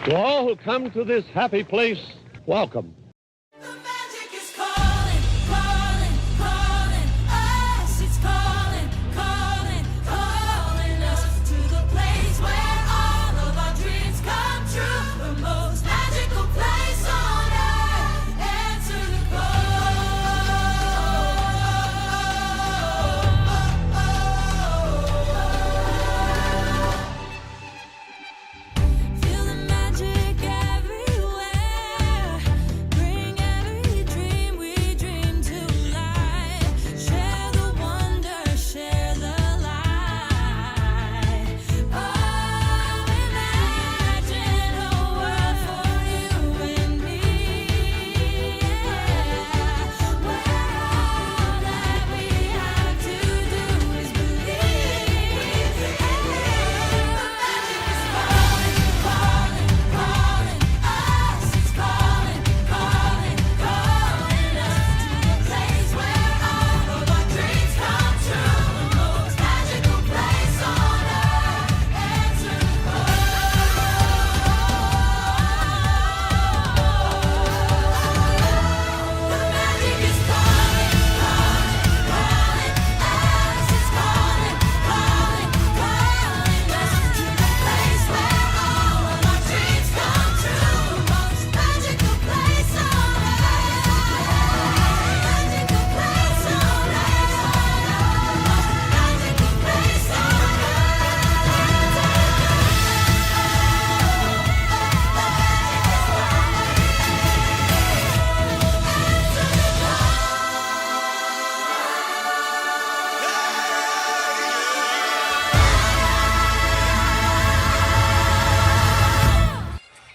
To all who come to this happy place, welcome. The magic is calling, calling, calling us. It's calling, calling, calling us to the place where all of our dreams come true. The most magical place on earth. Answer the call. Feel the magic everywhere. Bring every dream we dream to life. Share the wonder, share the light. Oh, imagine a world for you and me. Where all that we have to do is believe. The magic is calling, calling, calling us. It's calling, calling, calling us to the place where all of our dreams come true. The most magical place on earth. Answer the call. The magic is calling, calling, calling us. It's calling, calling, calling us to the place where all of our dreams come true. The most magical place on earth. Magical place on earth. Magical place on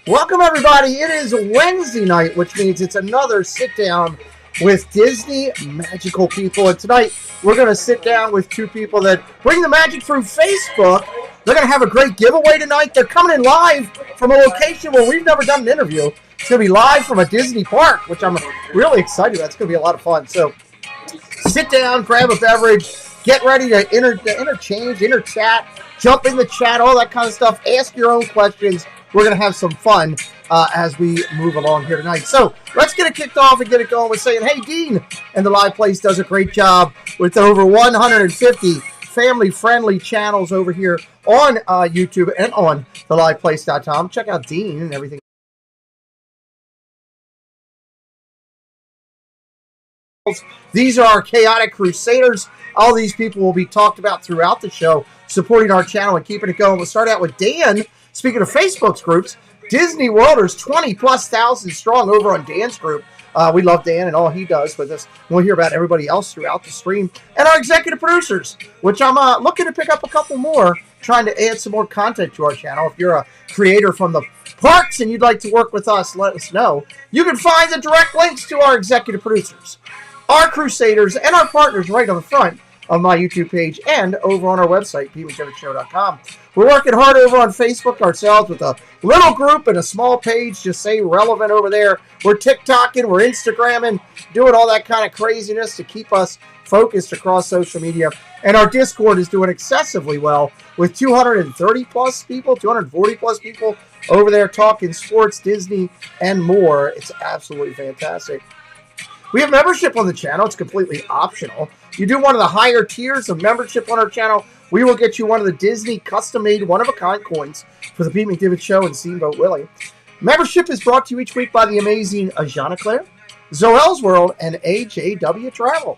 Welcome, everybody. It is Wednesday night, which means it's another sit down with Disney magical people. And tonight, we're going to sit down with two people that bring the magic through Facebook. They're going to have a great giveaway tonight. They're coming in live from a location where we've never done an interview. It's going to be live from a Disney park, which I'm really excited about. It's going to be a lot of fun. So sit down, grab a beverage, get ready to interchange, interchat, jump in the chat, all that kind of stuff. Ask your own questions. We're going to have some fun as we move along here tonight. So let's get it kicked off and get it going with saying, hey, Dean and the Live Place does a great job with over 150 family-friendly channels over here on YouTube and on theliveplace.com. Check out Dean and everything. These are our chaotic crusaders. All these people will be talked about throughout the show, supporting our channel and keeping it going. We'll start out with Dan. Speaking of Facebook's groups, Disney Worlders 20,000+ strong over on Dan's group. We love Dan and all he does with us. We'll hear about everybody else throughout the stream. And our executive producers, which I'm looking to pick up a couple more, trying to add some more content to our channel. If you're a creator from the parks and you'd like to work with us, let us know. You can find the direct links to our executive producers, our crusaders, and our partners right on the front of my YouTube page and over on our website, PeteMcDermottShow.com. We're working hard over on Facebook ourselves with a little group and a small page. Just say relevant over there. We're TikToking, we're Instagramming, doing all that kind of craziness to keep us focused across social media. And our Discord is doing excessively well with 230+ people, 240+ people over there talking sports, Disney, and more. It's absolutely fantastic. We have membership on the channel. It's completely optional. You do one of the higher tiers of membership on our channel, we will get you one of the Disney custom-made one-of-a-kind coins for the Pete McDivitt Show and Steamboat Willie. Membership is brought to you each week by the amazing Ajana Claire, Zoel's World, and AJW Travel.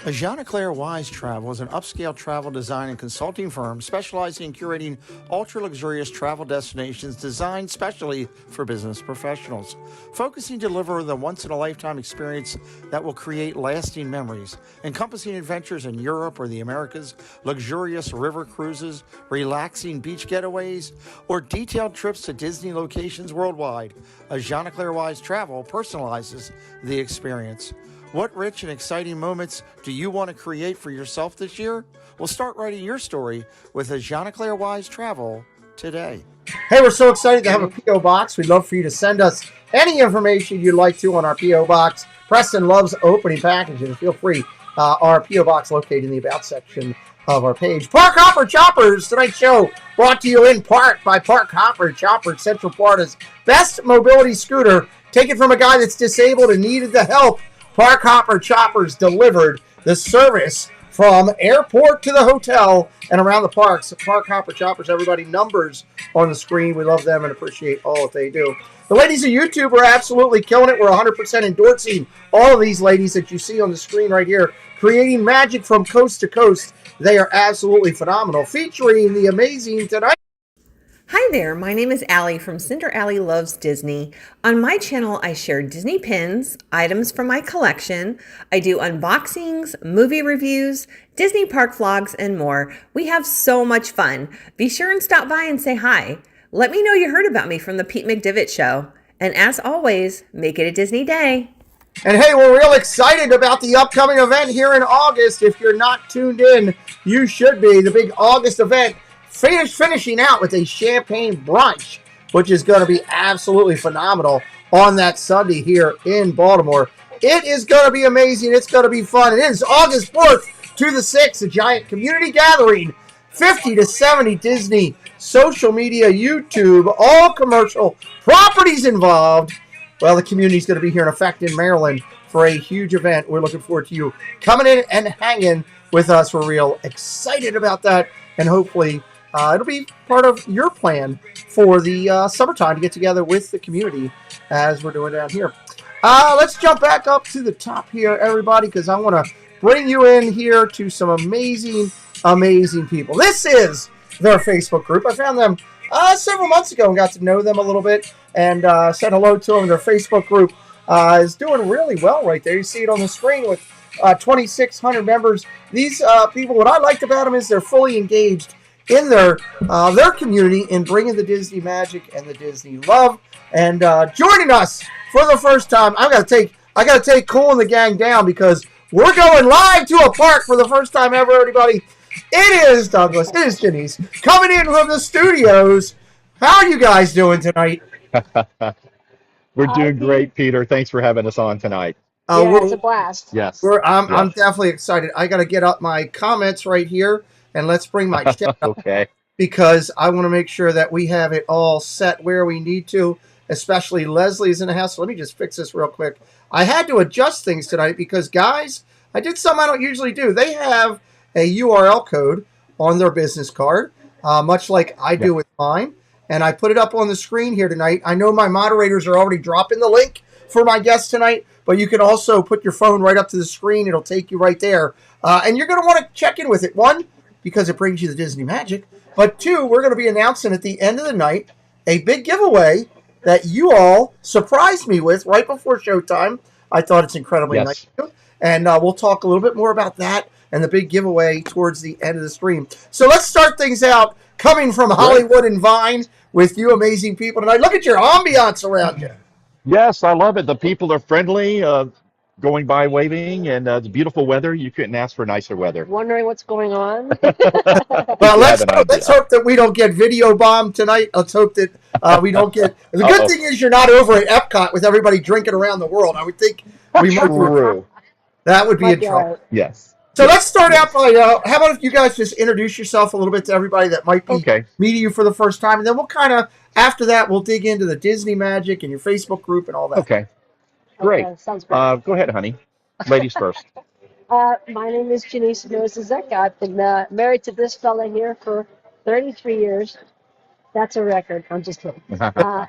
Ajana Claire Wise Travel is an upscale travel design and consulting firm specializing in curating ultra-luxurious travel destinations designed specially for business professionals, focusing to deliver the once-in-a-lifetime experience that will create lasting memories, encompassing adventures in Europe or the Americas, luxurious river cruises, relaxing beach getaways, or detailed trips to Disney locations worldwide. Ajana Claire Wise Travel personalizes the experience. What rich and exciting moments do you want to create for yourself this year? Well, start writing your story with Ajana Claire Wise Travel today. Hey, we're so excited to have a P.O. Box. We'd love for you to send us any information you'd like to on our P.O. Box. Preston loves opening packages. Feel free. Our P.O. Box located in the About section of our page. Park Hopper Choppers, tonight's show Brought to you in part by Park Hopper Chopper, Central Florida's best mobility scooter. Take it from a guy that's disabled and needed the help. Park Hopper Choppers delivered the service from airport to the hotel and around the parks. Park Hopper Choppers, everybody, numbers on the screen. We love them and appreciate all that they do. The ladies of YouTube are absolutely killing it. We're 100% endorsing all of these ladies that you see on the screen right here, creating magic from coast to coast. They are absolutely phenomenal. Featuring the amazing tonight. Hi there, my name is Allie from Cinder Allie Loves Disney. On my channel, I share Disney pins, items from my collection. I do unboxings, movie reviews, Disney park vlogs, and more. We have so much fun. Be sure and stop by and say hi. Let me know you heard about me from the Pete McDivitt Show. And as always, make it a Disney day. And hey, we're real excited about the upcoming event here in August. If you're not tuned in, you should be. The big August event. Finishing out with a champagne brunch, which is going to be absolutely phenomenal on that Sunday here in Baltimore. It is going to be amazing. It's going to be fun. It is August 4th to the 6th, a giant community gathering. 50 to 70 Disney social media, YouTube, all commercial properties involved. Well, the community is going to be here in effect in Maryland for a huge event. We're looking forward to you coming in and hanging with us. We're real excited about that, and hopefully it'll be part of your plan for the summertime to get together with the community as we're doing down here. Let's jump back up to the top here, everybody, because I want to bring you in here to some amazing, amazing people. This is their Facebook group. I found them several months ago and got to know them a little bit and said hello to them. Their Facebook group is doing really well right there. You see it on the screen with 2,600 members. These people, what I liked about them is they're fully engaged in their community in bringing the Disney magic and the Disney love. And joining us for the first time, I got to take Cole and the gang down because we're going live to a park for the first time ever, everybody. It is Douglas. It is Jeneice coming in from the studios. How are you guys doing tonight? We're doing great, Peter. Thanks for having us on tonight. It's a blast. Yes. I'm definitely excited. I got to get up my comments right here, and let's bring my chat up. Okay. Because I want to make sure that we have it all set where we need to, especially Leslie's in the house. So let me just fix this real quick. I had to adjust things tonight because, guys, I did something I don't usually do. They have a URL code on their business card, much like I do with mine. And I put it up on the screen here tonight. I know my moderators are already dropping the link for my guests tonight, but you can also put your phone right up to the screen. It'll take you right there. And you're going to want to check in with it. One, because it brings you the Disney magic. But two, we're going to be announcing at the end of the night a big giveaway that you all surprised me with right before showtime. I thought it's incredibly nice. And we'll talk a little bit more about that and the big giveaway towards the end of the stream. So let's start things out coming from Hollywood and Vine with you amazing people tonight. Look at your ambiance around you. Yes, I love it. The people are friendly, going by waving, and the beautiful weather. You couldn't ask for nicer weather. Wondering what's going on? Well, let's hope that we don't get video bombed tonight. Let's hope that we don't get. The good thing is you're not over at Epcot with everybody drinking around the world. I would think we might. True. That would be in trouble. Yes. So let's start out by, how about if you guys just introduce yourself a little bit to everybody that might be meeting you for the first time, and then we'll kind of, after that, we'll dig into the Disney magic and your Facebook group and all that. Okay. Great. Okay, sounds great. Go ahead, honey. Ladies first. My name is Jeneice Zek. I've been married to this fella here for 33 years. That's a record. I'm just kidding.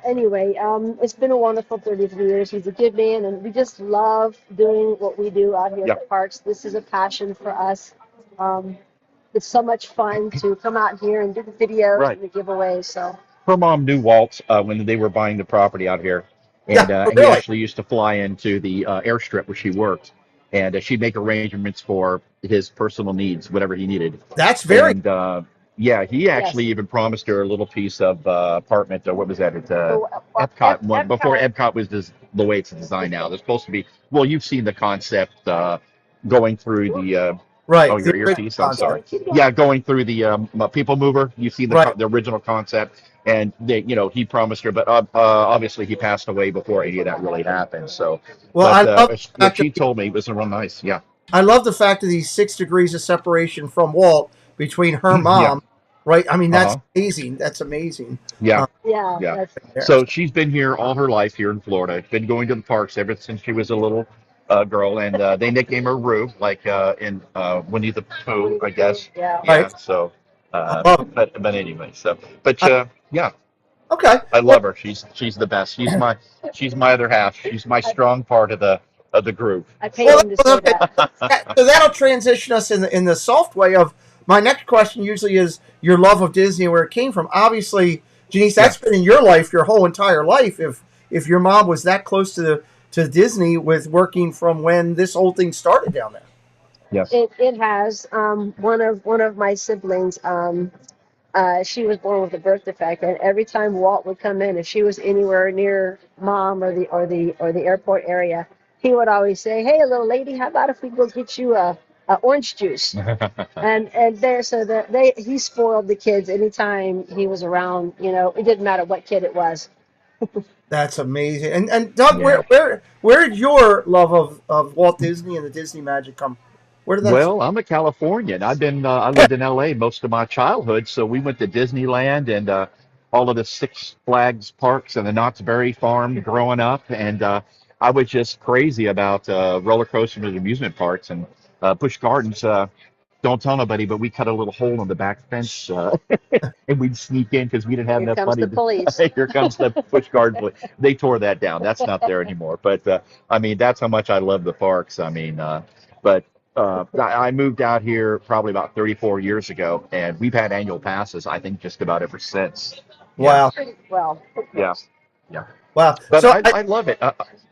Anyway, it's been a wonderful 33 years. He's a good man, and we just love doing what we do out here at the parks. This is a passion for us. It's so much fun to come out here and do the videos and the giveaways. So Her mom knew Walt when they were buying the property out here. And he actually used to fly into the airstrip where she worked. And she'd make arrangements for his personal needs, whatever he needed. That's very... And, yeah, he actually even promised her a little piece of apartment. What was that? At Epcot. Before Epcot was the way it's designed now. There's supposed to be. Well, you've seen the concept going through the. Oh, your earpiece. I'm sorry. Yeah, going through the people mover. You've seen the original concept, and he promised her, but obviously he passed away before any of that really happened. So, what she told me was real nice. Yeah. I love the fact of these 6 degrees of separation from Walt between her mom right? I mean, that's Uh-huh. amazing. That's amazing. Yeah. Yeah, Yeah. that's There. So she's been here all her life here in Florida. Been going to the parks ever since she was a little girl, and they nicknamed her Roo, like in Winnie the Pooh, I guess. yeah. Right. Yeah. So, I love it. but anyway. So, but I, yeah, okay. I Well, love her. She's the best. She's my other half. She's my strong part of the group. I paid well, him to say okay. that. So that'll transition us in the soft way of my next question. Usually is your love of Disney and where it came from. Obviously, Janice, Yeah. that's been in your life your whole entire life. If your mom was that close to Disney with working from when this whole thing started down there. Yes. It has one of my siblings. She was born with a birth defect, and every time Walt would come in, if she was anywhere near mom or the airport area, he would always say, "Hey, little lady, how about if we go get you a orange juice?" And there, so that he spoiled the kids anytime he was around. It didn't matter what kid it was. That's amazing. And Doug, Yeah. where did your love of Walt Disney and the Disney magic come? Where did that? Well, I'm a Californian. I lived in LA most of my childhood, so we went to Disneyland and all of the Six Flags parks and the Knott's Berry Farm growing up, and I was just crazy about roller coasters and amusement parks and Busch Gardens. Don't tell nobody, but we cut a little hole in the back fence and we'd sneak in because we didn't have Here enough comes money the police. Here comes the Busch Garden police. They tore that down. That's not there anymore. But I mean, that's how much I love the parks. I mean, but I moved out here probably about 34 years ago, and we've had annual passes, I think, just about ever since. Yeah, Wow, Pretty well. yeah, yeah. wow. But So I love it.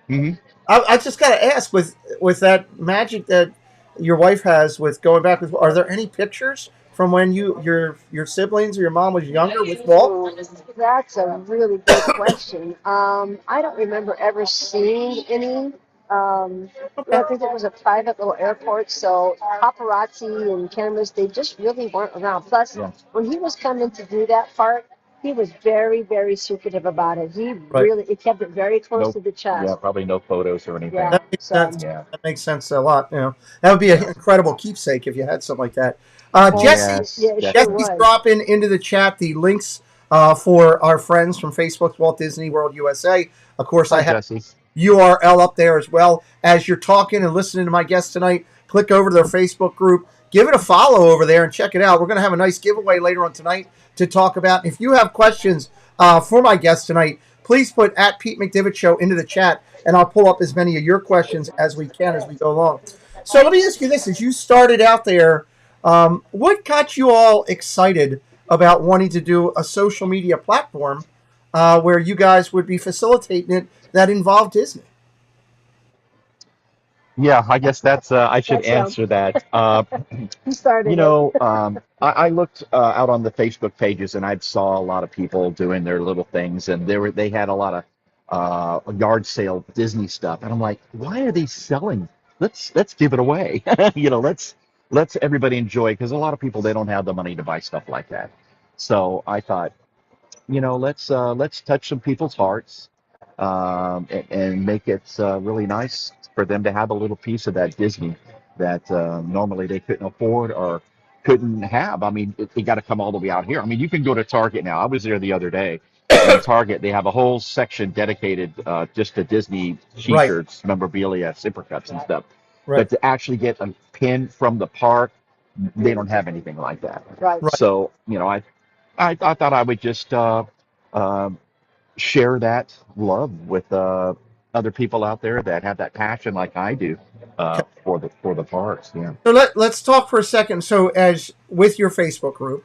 Mhm. I just got to ask with that magic that your wife has with going back with. Are there any pictures from when your siblings or your mom was younger with Walt? That's a really good question. I don't remember ever seeing any. Okay, I think it was a private little airport, so paparazzi and cameras, they just really weren't around. Plus, Yeah, when he was coming to do that part, he was very, very secretive about it. right. He kept it very close no, to the yeah, chest. probably no photos or anything. Yeah, That makes so, sense. Yeah. That makes sense a lot. That would be an incredible keepsake if you had something like that. oh, Jesse, Yes, yeah, it sure Jesse's definitely. was. dropping into the chat the links for our friends from Facebook's Walt Disney World USA. Of course, I Hi, have Jesse. URL up there as well. As you're talking and listening to my guests tonight, click over to their Facebook group, give it a follow over there, and check it out. We're going to have a nice giveaway later on tonight to talk about. If you have questions for my guests tonight, please put at Pete McDivitt Show into the chat, and I'll pull up as many of your questions as we can as we go along. So let me ask you this: as you started out there, what got you all excited about wanting to do a social media platform where you guys would be facilitating it that involved Disney? Yeah, I guess that's I should That's him. answer that. He started You it. know, I looked out on the Facebook pages and I saw a lot of people doing their little things, and they had a lot of yard sale Disney stuff, and I'm like, why are they selling? Let's give it away. Let's everybody enjoy, because a lot of people, they don't have the money to buy stuff like that. So I thought, let's touch some people's hearts, and make it really nice for them to have a little piece of that Disney that normally they couldn't afford or couldn't have. I mean, they got to come all the way out here. I mean, you can go to Target now. I was there the other day. In Target, they have a whole section dedicated just to Disney Right, T-shirts, memorabilia, zipper cups, and stuff. right, But to actually get a pin from the park, they don't have anything like that. Right. right. So, I thought I would just uh, share that love with other people out there that have that passion like I do for the parks. Yeah. So let's talk for a second. So as with your Facebook group,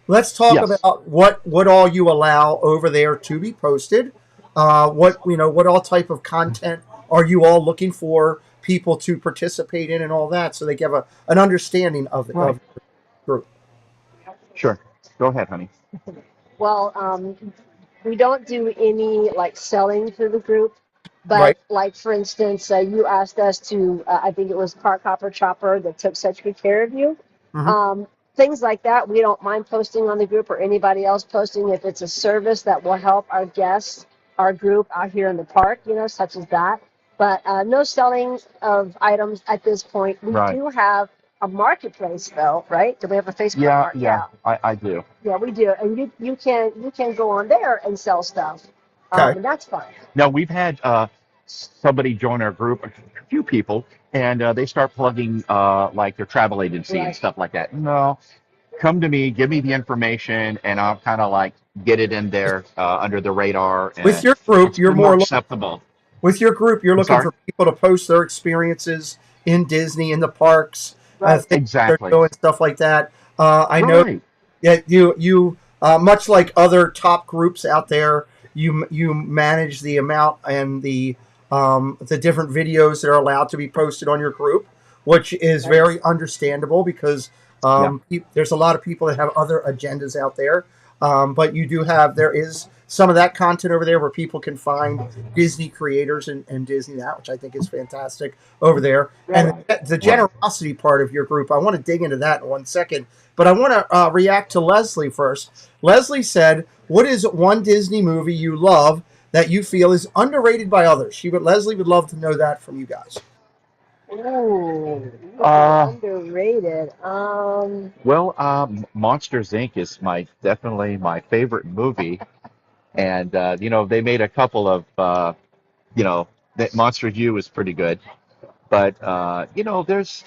let's talk Yes. about what all you allow over there to be posted. What all type of content are you all looking for people to participate in and all that, so they give an understanding of it. Right. Of the group. Sure. Go ahead, honey. Well, we don't do any like selling through the group, Right. but like for instance, you asked us to, I think it was Park Hopper Chopper that took such good care of you. Mhm. Things like that, we don't mind posting on the group or anybody else posting if it's a service that will help our guests, our group out here in the park, such as that. But no selling of items at this point. We Right. do have a marketplace though, right? Do we have a Facebook? Yeah, I do. Yeah, we do, and you can go on there and sell stuff, Okay. and that's fun. Now we've had somebody join our group, a few people, and they start plugging like their travel agency and Right. stuff like that. No, come to me, give me the information, and I'll kind of like get it in there under the radar, With and your group, it's you're more more acceptable. with your group, you're I'm looking sorry. for people to post their experiences in Disney, in the parks, Right. things they're Exactly. doing, stuff like that. I know. Right. Yeah, you much like other top groups out there, you manage the amount and the different videos that are allowed to be posted on your group, which is Right. very understandable because Yeah. there's a lot of people that have other agendas out there. But there is some of that content over there where people can find Disney creators and Disney that, which I think is fantastic over there. And the generosity part of your group, I want to dig into that in 1 second. But I want to react to Leslie first. Leslie said, "What is one Disney movie you love that you feel is underrated by others?" Leslie would love to know that from you guys. Ooh, Uh, underrated. well, Monsters Inc. is definitely my favorite movie, and they made a couple of that Monsters U is pretty good, but there's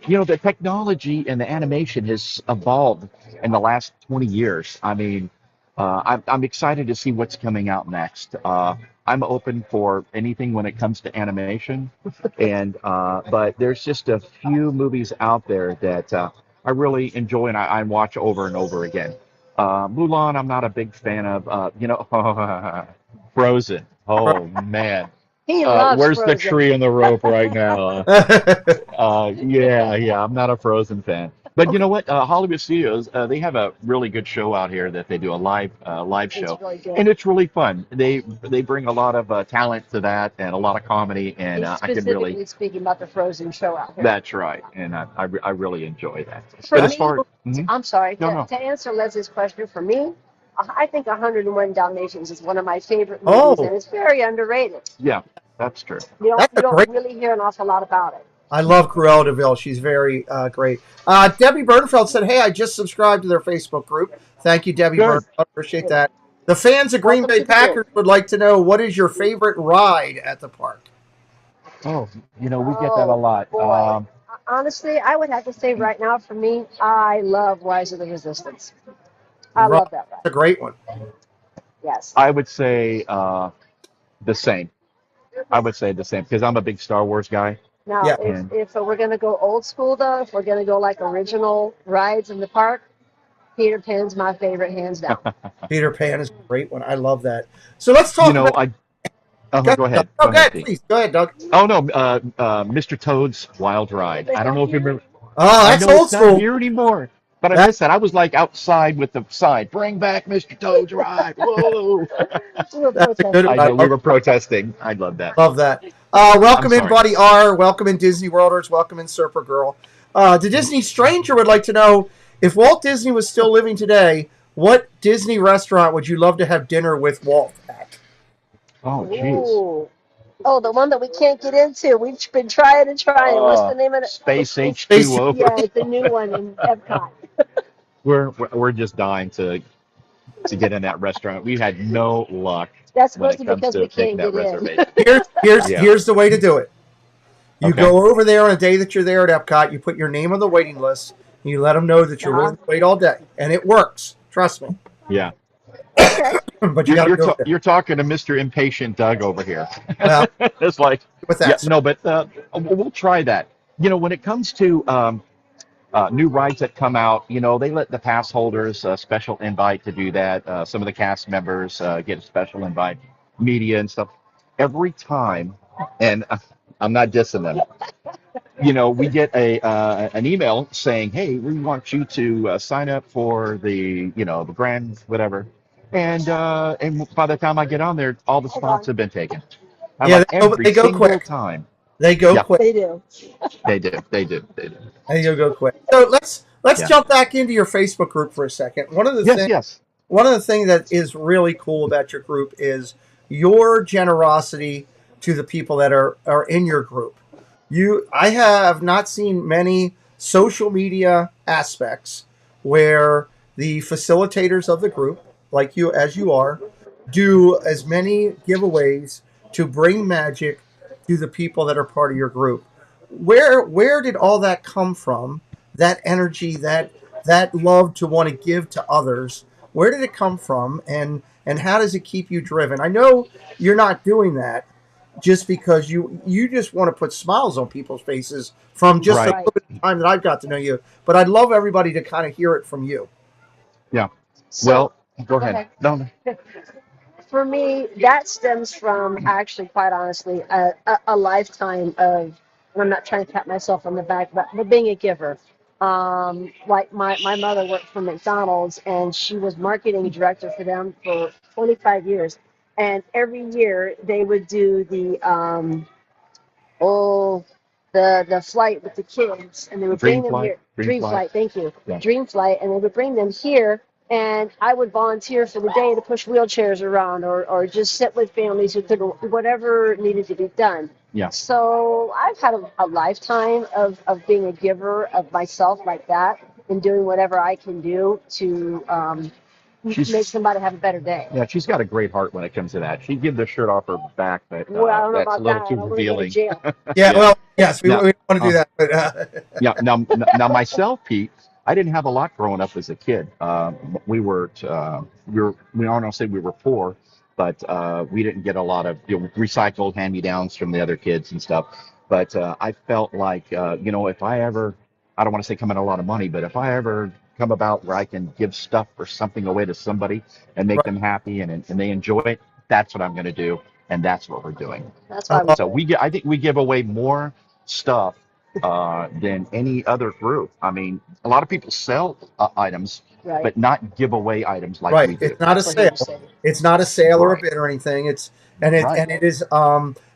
the technology and the animation has evolved in the last 20 years. I mean, I'm excited to see what's coming out next. I'm open for anything when it comes to animation, and but there's just a few movies out there that I really enjoy and I watch over and over again. Mulan, I'm not a big fan of. Frozen. Oh man. He loves Where's the Frozen. tree and the rope right now? Yeah, I'm not a Frozen fan. But you know what? Hollywood Studios, they have a really good show out here that they do a live It's show, really good. and it's really fun. They bring a lot of talent to that and a lot of comedy, and He's I can specifically really. speaking about the Frozen show out here. That's right, and I really enjoy that. For But as me, far Mhm. I'm sorry, No, to, no. to answer Leslie's question, for me, I think 101 Dalmatians is one of my favorite Oh. movies, and it's very underrated. Yeah, that's true. That's You a don't great. really hear an awful lot about it. I love Cruella de Vil. She's very great. Debbie Bernfeld said, "Hey, I just subscribed to their Facebook group. Thank you, Debbie Good. Bernfeld. Appreciate that." The fans of Green Welcome Bay to the group. Packers would like to know, what is your favorite ride at the park? Oh, we get that a lot. Boy. Honestly, I would have to say right now for me, I love Rise of the Resistance. I love that ride. That's a great one. Yes. I would say the same. I would say the same because I'm a big Star Wars guy. Now, Yeah. if we're going to go old school, though, if we're going to go like original rides in the park, Peter Pan's my favorite, hands down. Peter Pan is a great one. I love that. So let's talk about. Go ahead. Oh, Go go ahead, Pete. please. Go ahead, Doug. Oh no, Mr. Toad's Wild Ride. I don't know if you remember. Oh, that's I know old it's not school. here anymore. But I That- missed that. I was like outside with the sign, "Bring back Mr. Toad's Ride." Whoa! We were That's a good protesting. I one. know we were protesting. I love that. Love that. Welcome I'm in, sorry. Buddy R. Welcome in, Disney Worlders. Welcome in, Surfer Girl. The Disney Stranger would like to know, if Walt Disney was still living today, what Disney restaurant would you love to have dinner with Walt at? Oh, jeez. Ooh. Oh, the one that we can't get into. We've been trying and trying. What's the name of it? Space H2O. Yeah, it's the new one in Epcot. We're just dying to get in that restaurant. We had no luck That's when supposed it to be comes because to we taking can't that get in. reservation. Yeah. Here's the way to do it. You Okay. go over there on a day that you're there at Epcot. You put your name on the waiting list. And you let them know that you're willing to wait all day, and it works. Trust me. Yeah. But you got to go there. You're talking to Mr. Impatient Doug over here. Well, It's like, with yeah, that, no, but we'll try that. When it comes to new rides that come out, they let the pass holders a special invite to do that. Some of the cast members get a special invite, media and stuff. Every time, and I'm not dissing them. We get an email saying, "Hey, we want you to sign up for the the grand whatever," and by the time I get on there, all the spots have been taken. Yeah, Every they go single quick. time. they go Yeah. quick. They do. They do. And you'll go quick. So let's Yeah. jump back into your Facebook group for a second. One of the things that is really cool about your group is your generosity to the people that are in your group. I have not seen many social media aspects where the facilitators of the group, like you as you are, do as many giveaways to bring magic to the people that are part of your group. Where did all that come from? That energy, that love to want to give to others. Where did it come from, and how does it keep you driven? I know you're not doing that just because you just want to put smiles on people's faces from just a Right. little bit of time that I've got to know you. But I'd love everybody to kind of hear it from you. Yeah. So, Well, go ahead. No. for me, that stems from actually, quite honestly, a lifetime of, and I'm not trying to pat myself on the back, but being a giver. Like my mother worked for McDonald's and she was marketing director for them for 25 years. And every year they would do oh, the flight with the kids, and they would Dream bring them flight. here. Dream flight, thank you. Yeah. Dream flight, and they would bring them here, and I would volunteer for the day to push wheelchairs around, or just sit with families who couldn't, whatever needed to be done. Yeah. So I've had a lifetime of being a giver of myself like that, and doing whatever I can do to She's- make somebody have a better day. Yeah, she's got a great heart when it comes to that. She'd give the shirt off her back, but Well, I don't know that's a about little that. too I don't want to go to revealing. jail. Yeah, Yeah. well, yes, we Now, don't want to do that. But Yeah. Now myself, Pete, I didn't have a lot growing up as a kid. We all don't say we were poor, but we didn't get a lot of recycled hand-me-downs from the other kids and stuff. But I felt like if I ever, I don't want to say come in a lot of money, but if I ever come about where I can give stuff or something away to somebody and make Right. them happy and they enjoy it, that's what I'm going to do, and that's what we're doing. That's why we So I think we give away more stuff than any other group. I mean, a lot of people sell items, right. but not give away items like we right, do. it's not a That's what he sale. was saying. It's not a sale or a Right. bid or anything. It Right. and it is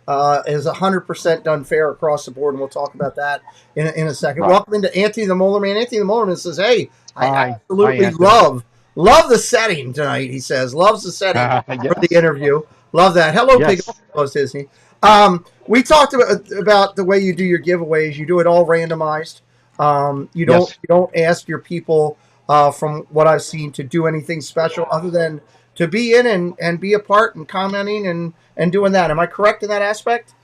100% done fair across the board, and we'll talk about that in a second. Right. Welcome into Anthony the Molar Man. Anthony the Molar Man says, "Hey, I Hi. absolutely Hi, Anthony. love the setting tonight." He says, "Loves the setting for the Yes. interview. Love that." Hello, Yes. Pig. Hello, Disney. We talked about the way you do your giveaways. You do it all randomized. You don't Yes. you don't ask your people, from what I've seen, to do anything special other than to be in and be a part and commenting and doing that. Am I correct in that aspect?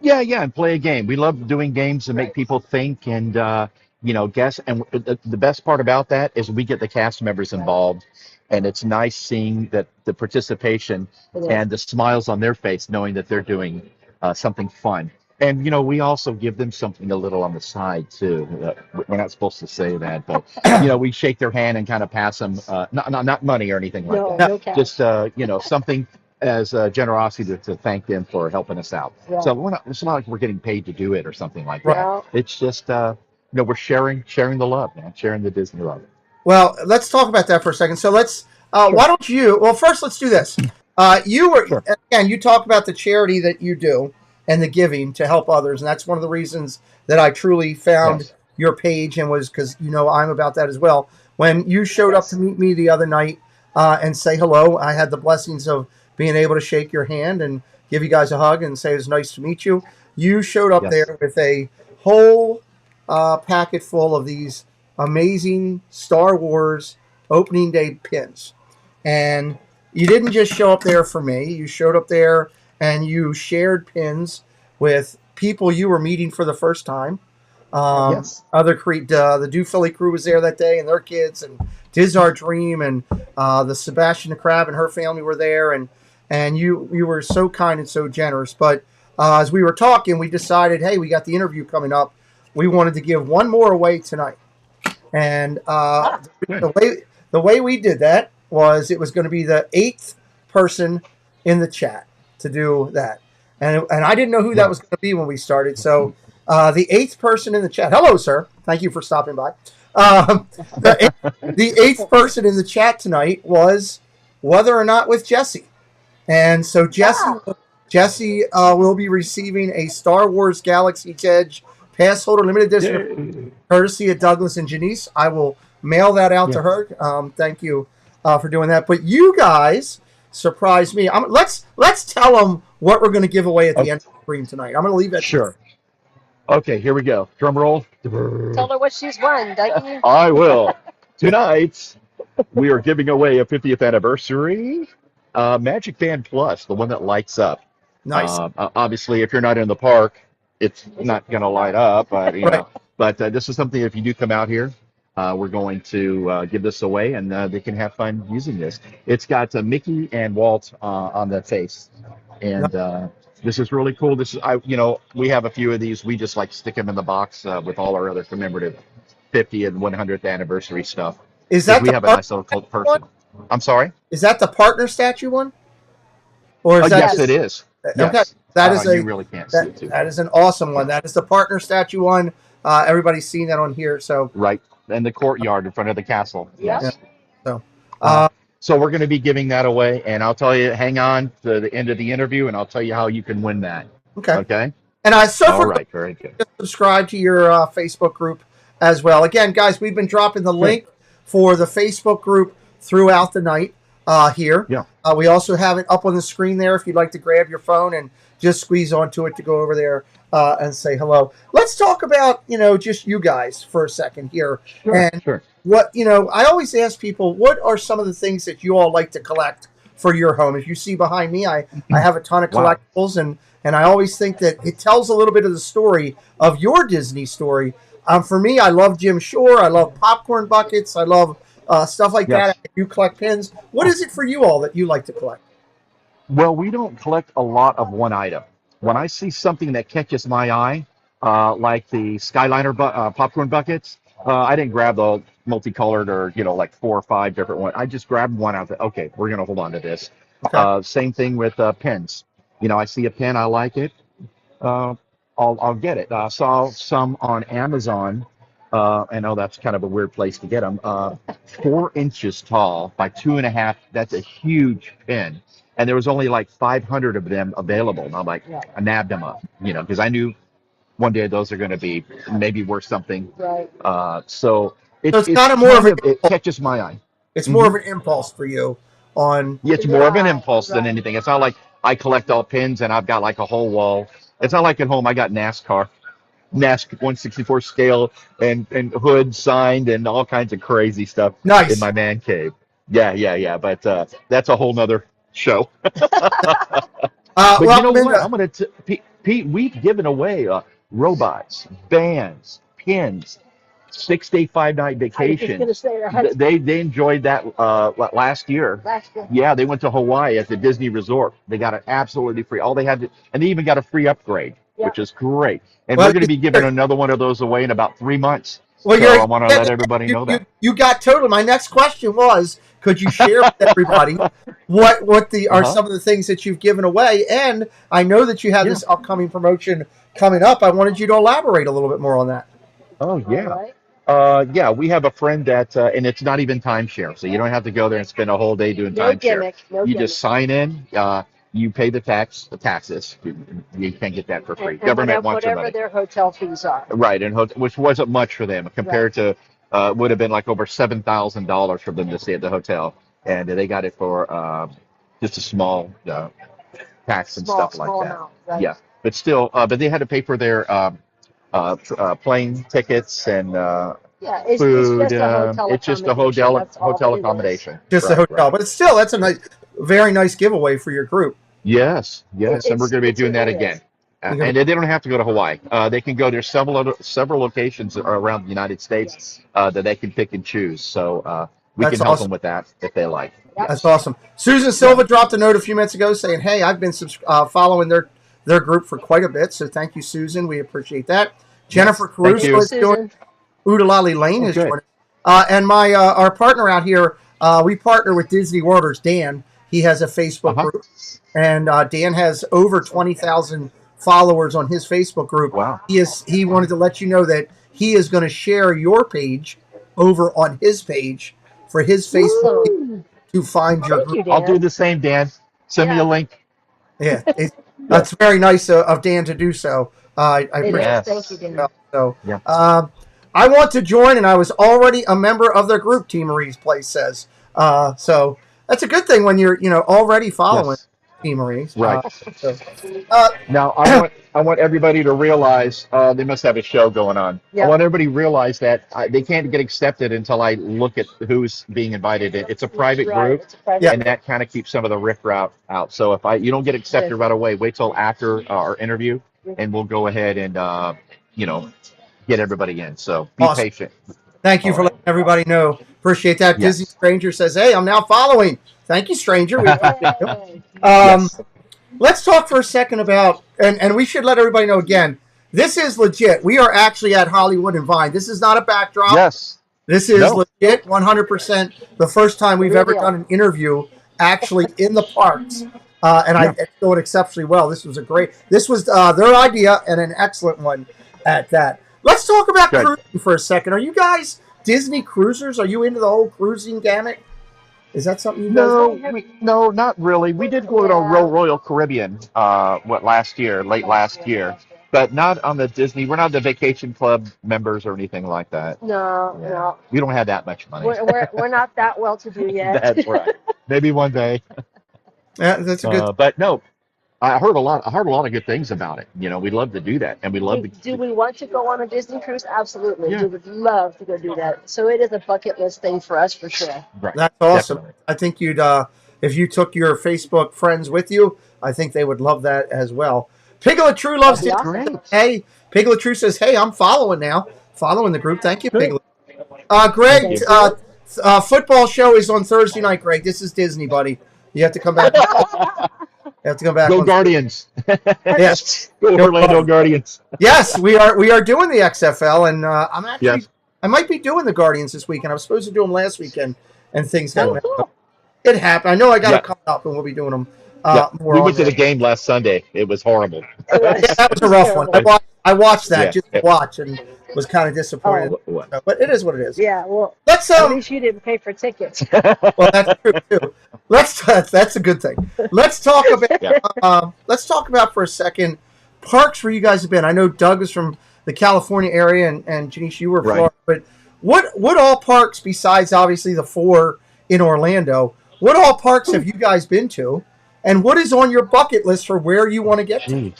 Yeah, and play a game. We love doing games to make people think and guess. And the best part about that is we get the cast members involved, and it's nice seeing that the participation It is. and the smiles on their face, knowing that they're doing something fun. And we also give them something a little on the side too. We're not supposed to say that, but we shake their hand and kind of pass them not money or anything like No, that. no cash. Just something as generosity to thank them for helping us out. Yeah. So it's not like we're getting paid to do it or something like Right. that. Well, It's just we're sharing the love, man, sharing the Disney love. Well, let's talk about that for a second. So let's. Why don't you? Well, first let's do this. You were Sure. again. You talk about the charity that you do and the giving to help others, and that's one of the reasons that I truly found Yes. your page and was because I'm about that as well. When you showed up to meet me the other night and say hello, I had the blessings of being able to shake your hand and give you guys a hug and say it was nice to meet you. You showed up Yes. there with a whole packet full of these amazing Star Wars opening day pins. And you didn't just show up there for me. You showed up there and you shared pins with people you were meeting for the first time. Yes. The Do Philly crew was there that day, and their kids, and Diz Our Dream, and the Sebastian the Crab and her family were there, and you were so kind and so generous. But as we were talking, we decided, hey, we got the interview coming up. We wanted to give one more away tonight, and Good. the way we did that was it was going to be the 8th person in the chat to do that, and I didn't know who that was going to be when we started. So the 8th person in the chat. Hello, sir. Thank you for stopping by. The 8th person in the chat tonight was Whether or Not with Jesse, and so Jesse will be receiving a Star Wars Galaxy's Edge pass holder limited edition, courtesy of Douglas and Jeneice. I will mail that out to her. Thank you for doing that. But you guys surprised me. Let's tell them what we're going to give away at the end of the stream tonight. I'm going to leave that. Sure. Okay, here we go. Drum roll. Tell her what she's won, Dougie. I will. Tonight, we are giving away a 50th anniversary Magic Band Plus, the one that lights up. Nice. Obviously, if you're not in the park, it's not going to light up. Right. But this is something. If you do come out here, we're going to give this away, and they can have fun using this. It's got Mickey and Walt on the face, and this is really cool. We have a few of these. We just like stick them in the box with all our other commemorative 50th and 100th anniversary stuff. Is that We the have a nice little cult person. I'm sorry. Is that the partner statue one? Or is that Yes, just, it is. okay. Yes. That is You really can't see it too. that is an awesome one. That is the partner statue one. Everybody's seen that on here. So Right. And the courtyard in front of the castle. Yeah. Yes. so So we're going to be giving that away, and I'll tell you, hang on to the end of the interview, and I'll tell you how you can win that. okay. Okay? And I so All for right. Very good. subscribe to your Facebook group as well. Again, guys, we've been dropping the link for the Facebook group throughout the night here. Yeah. We also have it up on the screen there if you'd like to grab your phone and just squeeze onto it to go over there and say hello. Let's talk about, just you guys for a second here. Sure. And Sure. what, I always ask people, what are some of the things that you all like to collect for your home? If you see behind me, I have a ton of Wow. collectibles, and I always think that it tells a little bit of the story of your Disney story. For me, I love Jim Shore. I love popcorn buckets. I love stuff like Yes. that. You collect pins. What is it for you all that you like to collect? Well, we don't collect a lot of one item. When I see something that catches my eye, like the Skyliner popcorn buckets, I didn't grab the multicolored or, like 4 or 5 different ones. I just grabbed one out. Okay, we're going to hold on to this. Okay. Same thing with pens. I see a pen, I like it. I'll get it. I saw some on Amazon. I know that's kind of a weird place to get them. 4 inches tall by 2.5. That's a huge pen. And there was only like 500 of them available. And I'm like, I nabbed them up, because I knew one day those are going to be maybe worth something. Right. So it's kind of more of it catches my eye. It's more of an impulse for you on. Yeah, it's more of an Right, impulse than right. anything. It's not like I collect all pins and I've got like a whole wall. It's not like at home I got NASCAR 164 scale and hood signed and all kinds of crazy stuff Nice. in my man cave. Yeah. But that's a whole nother show. But Well, you know what? Linda, I'm going to Pete. We've given away robots, bands, pins, 6-day, 5-night I was just vacation. going to say that. They enjoyed that last year. Last year. Yeah, they went to Hawaii at the Disney Resort. They got it absolutely free. All they had to, and they even got a free upgrade, Yep. which is great. And Well, we're going to be giving another one of those away in about 3 months. well, So I want to let everybody know that. You got totally. My next question was, could you share with everybody what are some of the things that you've given away? And I know that you have this upcoming promotion coming up. I wanted you to elaborate a little bit more on that. Oh yeah. All right. Yeah, we have a friend that, and it's not even timeshare, so you don't have to go there and spend a whole day doing No timeshare. gimmick. No You gimmick. just sign in, you pay the taxes. You can't get that for free. And Government wants your whatever money. their hotel fees are. Right, which wasn't much for them compared to would have been like over $7,000 for them to stay at the hotel, and they got it for just a small tax and stuff like Small that. amount, right? Yeah, but still, but they had to pay for their plane tickets and Yeah, it's food. just a hotel It's just a accommodation. hotel That's all hotel it is. accommodation. Just a Right, hotel, right. but it's still that's a very nice giveaway for your group. Yes, and we're It's- going to be it's doing that really again. is. And they don't have to go to Hawaii. They can go. There's several locations around the United States that they can pick and choose. So we That's can help awesome. them with that if they like. That's awesome. Susan Silva dropped a note a few minutes ago saying, "Hey, I've been following their group for quite a bit. So thank you, Susan. We appreciate that." Jennifer Caruso you. is doing. Susan, Udalali Lane is Okay. joining. And my our partner out here, we partner with Disney Worlders. Dan, he has a Facebook group, and Dan has over 20,000 followers on his Facebook group. Wow. He wanted to let you know that he is going to share your page over on his page for his Facebook Woo. to find your Thank group. you, Dan. I'll do the same, Dan. Send me a link. Yeah, that's very nice of Dan to do so. I It appreciate is. Yes. Thank you, Dan. so. Yeah. I want to join, and I was already a member of their group. T. Marie's Place says. So that's a good thing when you're already following. Yes. T. Maurice. Right. So, uh, Now, I want everybody to realize they must have a show going on. I Yep. want everybody to realize that they can't get accepted until I look at who's being invited. It's a private Right, group, it's a private Yeah. and that kind of keeps some of the riffraff out. So if you don't get accepted right away, wait till after our interview, and we'll go ahead and you know get everybody in. So be Awesome. patient. Thank you All for right. letting everybody know. Appreciate that. Yes. Disney Stranger says, "Hey, I'm now following." Thank you, Stranger. We appreciate you. Yay. Yes. Let's talk for a second about, and we should let everybody know again, this is legit. We are actually at Hollywood and Vine. This is not a backdrop. Yes. This is No. legit, 100%. The first time we've Real ever deal. done an interview actually in the parks, and I it's going exceptionally well. This was their idea and an excellent one at that. Let's talk about Good. cruising for a second. Are you guys Disney cruisers? Are you into the whole cruising gamut? Is that something you guys? No, not really. We did go to Royal Caribbean, late last year, but not on the Disney. We're not the vacation club members or anything like that. No. We don't have that much money. We're not that well to do yet. That's right. Maybe one day. Yeah, that's a good. But no, I heard a lot of good things about it. We'd love to do that, and we love to. Do we want to go on a Disney cruise? Absolutely. Yeah. We would love to go do that. So it is a bucket list thing for us for sure. Right. That's awesome. Definitely. I think you'd, if you took your Facebook friends with you, I think they would love that as well. Piglet True loves That'd Disney. be awesome. Hey, Piglet True says, "Hey, I'm following now. Following the group. Thank you, Good. Piglet." Greg, football show is on Thursday night. Greg, this is Disney, buddy. You have to come back. Go Guardians. Yes, Go Orlando Guardians. yes, we are doing the XFL, and I'm actually Yes. I might be doing the Guardians this weekend. I was supposed to do them last weekend, and things got Oh, messed cool. up. It happened. I know I got Yeah. to come up, and we'll be doing them Yeah. more. We on went to there. the game last Sunday. It was horrible. Yeah, that was a rough one. I watched that Yeah. just to watch and was kind of disappointed. But it is what it is. Yeah, well, Let's at least you didn't pay for tickets. well, that's true too. That's a good thing. Let's talk about let's talk about for a second parks where you guys have been. I know Doug is from the California area, and Jeneice, you were Right. Florida. But what all parks besides obviously the 4 in Orlando? What all parks have you guys been to? And what is on your bucket list for where you want to get to?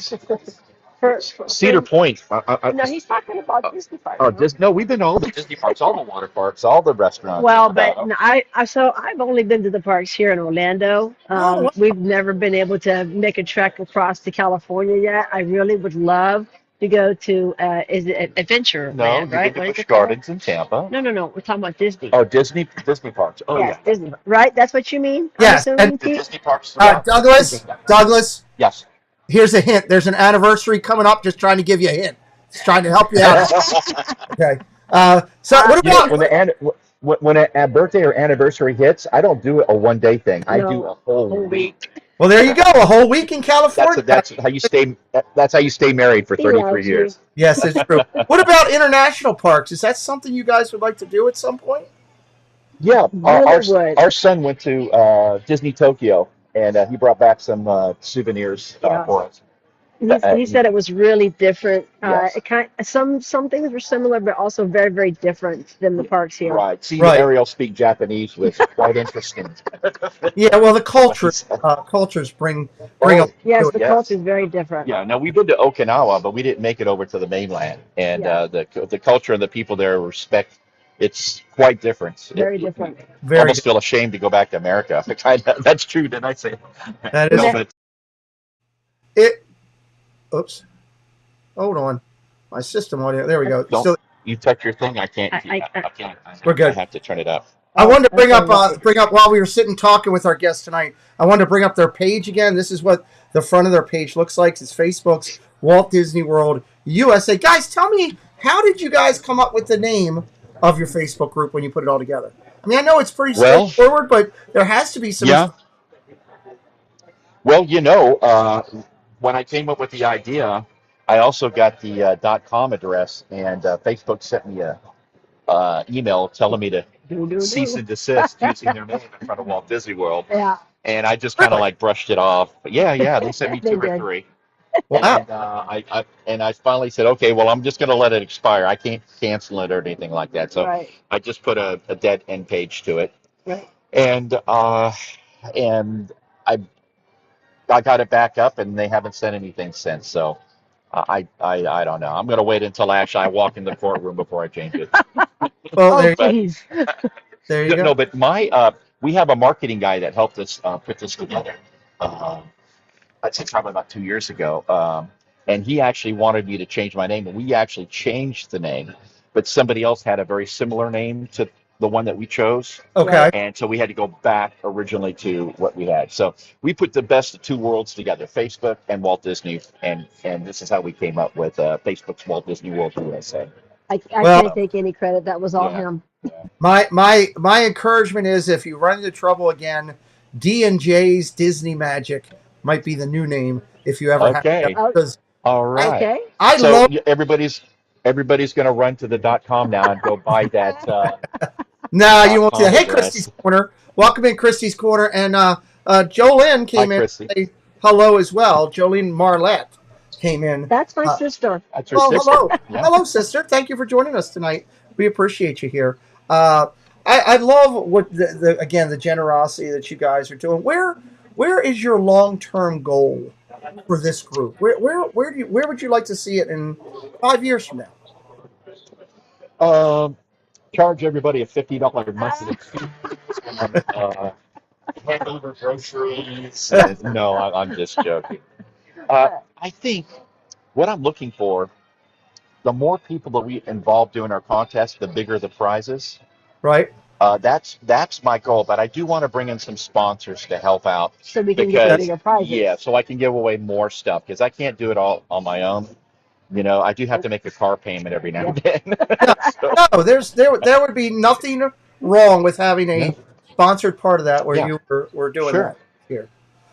Cedar Point. No, he's talking about Disney Park. No, we've been to all the Disney parks, all the water parks, all the restaurants. Well, but no, I've only been to the parks here in Orlando. wow. We've never been able to make a trek across to California yet. I really would love to go to is it Adventure No, Land, you right? get What to is Busch it called? Gardens in Tampa. No. We're talking about Disney. Oh, Disney parks. Oh, yes, yeah. Disney. Right? That's what you mean? I'm Yes, assuming, and- The Pete? Disney parks. Douglas, Yes. here's a hint. There's an anniversary coming up. Just trying to give you a hint. Just trying to help you out. Okay. So what You know, about? when a birthday or anniversary hits, I don't do a one-day thing. I do a whole week. Well, there you go. A whole week in California. That's how you stay. That's how you stay married for 33 Yeah, years. Yes, it's true. What about international parks? Is that something you guys would like to do at some point? Yeah, Really would. our son went to Disney Tokyo, and he brought back some souvenirs Yeah. for us. He said it was really different. Yes. Some things were similar, but also very, very different than the parks here. Right. Seeing Right. Ariel speak Japanese was quite interesting. Yeah. Well, the cultures bring Oh, up. Yes, to the it. culture is very different. Yeah. Now we've been to Okinawa, but we didn't make it over to the mainland, and Yeah. the culture and the people there respect. It's quite different. Very different. Very. Almost feel ashamed to go back to America. That's true. Didn't I say? That is No, but it. Oops. Hold on. My system audio. There we go. Don't- So you touch your thing. I can't. I can't. We're good. I have to turn it up. I wanted to bring Okay, up while we were sitting talking with our guests tonight. I wanted to bring up their page again. This is what the front of their page looks like. It's Facebook's Walt Disney World USA. Guys, tell me, how did you guys come up with the name of your Facebook group when you put it all together? I mean, I know it's pretty Well- straightforward, but there has to be some. Yeah. Well, when I came up with the idea, I also got the .com address, and Facebook sent me a email telling me to cease and desist using their name in front of Walt Disney World, Yeah. and I just kind of like brushed it off. But yeah, they sent me They 2 or did. 3, Wow. and I finally said, okay, well, I'm just going to let it expire. I can't cancel it or anything like that, so Right. I just put a dead end page to it, Right. and I I got it back up, and they haven't said anything since. So I don't know. I'm going to wait until actually I walk in the courtroom before I change it. Well, Oh, there, But please. there you go. no, but we have a marketing guy that helped us put this together. Um, I'd say probably about 2 years ago. And he actually wanted me to change my name, and we actually changed the name, but somebody else had a very similar name to the one that we chose. Okay. And so we had to go back originally to what we had. So we put the best of two worlds together, Facebook and Walt Disney, and this is how we came up with Facebook's Walt Disney World USA. I Well- can't take any credit. That was all Yeah. him. My encouragement is if you run into trouble again, D&J's Disney Magic might be the new name if you ever Okay. have, because All right. Okay. I So love. everybody's going to run to the .com now and go buy that. No, you won't do that. .com Hey, address. Christy's Corner. Welcome in Christy's Corner. And Jolene came Hi, in Christy. to say hello as well. Jolene Marlette came in. That's my sister. That's her Well, sister. hello. Yeah. Hello, sister. Thank you for joining us tonight. We appreciate you here. I love what the generosity that you guys are doing. Where is your long-term goal for this group? Where would you like to see it in 5 years from now? Charge everybody a $50 monthly fee. Hand over groceries. No, I'm just joking. I think what I'm looking for, the more people that we involve doing our contest, the bigger the prizes. Right? That's my goal, but I do want to bring in some sponsors to help out So we can get because bigger prizes. yeah, so I can give away more stuff because I can't do it all on my own. You know, I do have to make a car payment every now and then. So, No, there would be nothing wrong with having a No. sponsored part of that where Yeah. you were doing Sure. that here.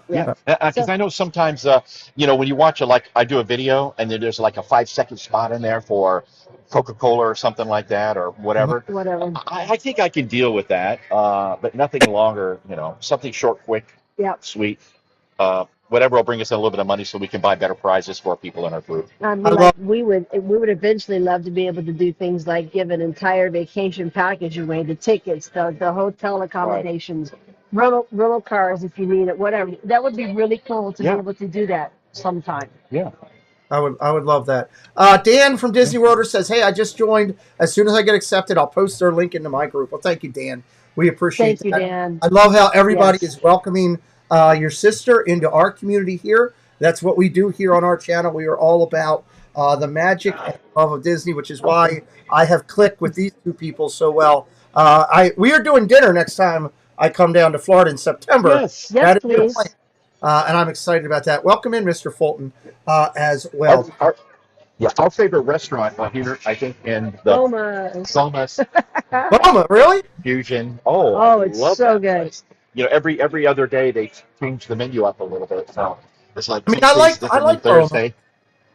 yeah, because I know sometimes, when you watch like I do a video and then there's like a 5-second spot in there for Coca-Cola or something like that or whatever. Whatever. I think I can deal with that, but nothing longer. Something short, quick, Yep. sweet. Whatever will bring us in a little bit of money so we can buy better prizes for people in our group. I mean, I like, love- we would eventually love to be able to do things like give an entire vacation package away, the tickets, the hotel accommodations, rental cars if you need it, whatever. That would be really cool to Yeah. be able to do that sometime. Yeah. I would love that. Dan from Disney World says, "Hey, I just joined. As soon as I get accepted, I'll post their link into my group." Well, thank you, Dan. We appreciate Thank you, that. Dan. I love how everybody Yes. is welcoming your sister into our community here. That's what we do here on our channel. We are all about the magic and love of Disney, which is why I have clicked with these two people so well. We are doing dinner next time I come down to Florida in September. Yes. Yes, That is the please. plan. And I'm excited about that. Welcome in, Mr. Fulton, as well. Our favorite restaurant here, I think, in the Somas. Somas Mama, really? Fusion. Oh, I it's love so that good. place. Every other day they change the menu up a little bit. So it's like I mean, I like Thursday.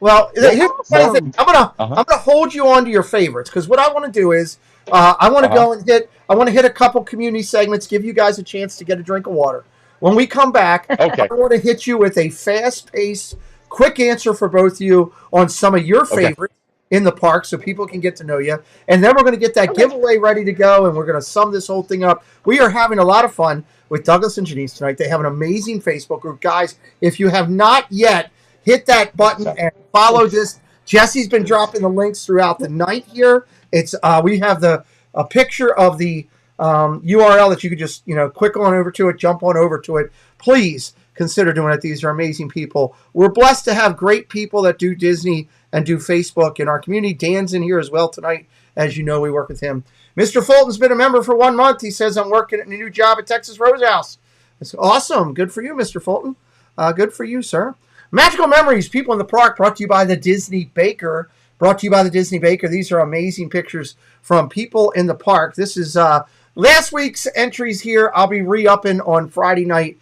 Well, Yeah. here's the funny thing. I'm Uh-huh. gonna hold you on to your favorites because what I want to do is I want to go and hit a couple community segments, give you guys a chance to get a drink of water. When we come back, Okay. I want to hit you with a fast-paced, quick answer for both of you on some of your Okay. favorites in the park so people can get to know you. And then we're going to get that giveaway ready to go, and we're going to sum this whole thing up. We are having a lot of fun with Douglas and Jeneice tonight. They have an amazing Facebook group. Guys, if you have not yet, hit that button and follow this. Jesse's been dropping the links throughout the night here. It's we have a picture of the URL that you could just click on over to it, jump on over to it. Please consider doing it. These are amazing people. We're blessed to have great people that do Disney and do Facebook in our community. Dan's in here as well tonight. As you know, we work with him. Mr. Fulton's been a member for 1 month. He says, "I'm working at a new job at Texas Roadhouse." That's awesome. Good for you, Mr. Fulton. Good for you, sir. Magical Memories, People in the Park, brought to you by the Disney Baker. Brought to you by the Disney Baker. These are amazing pictures from people in the park. This is last week's entries here. I'll be re-upping on Friday night.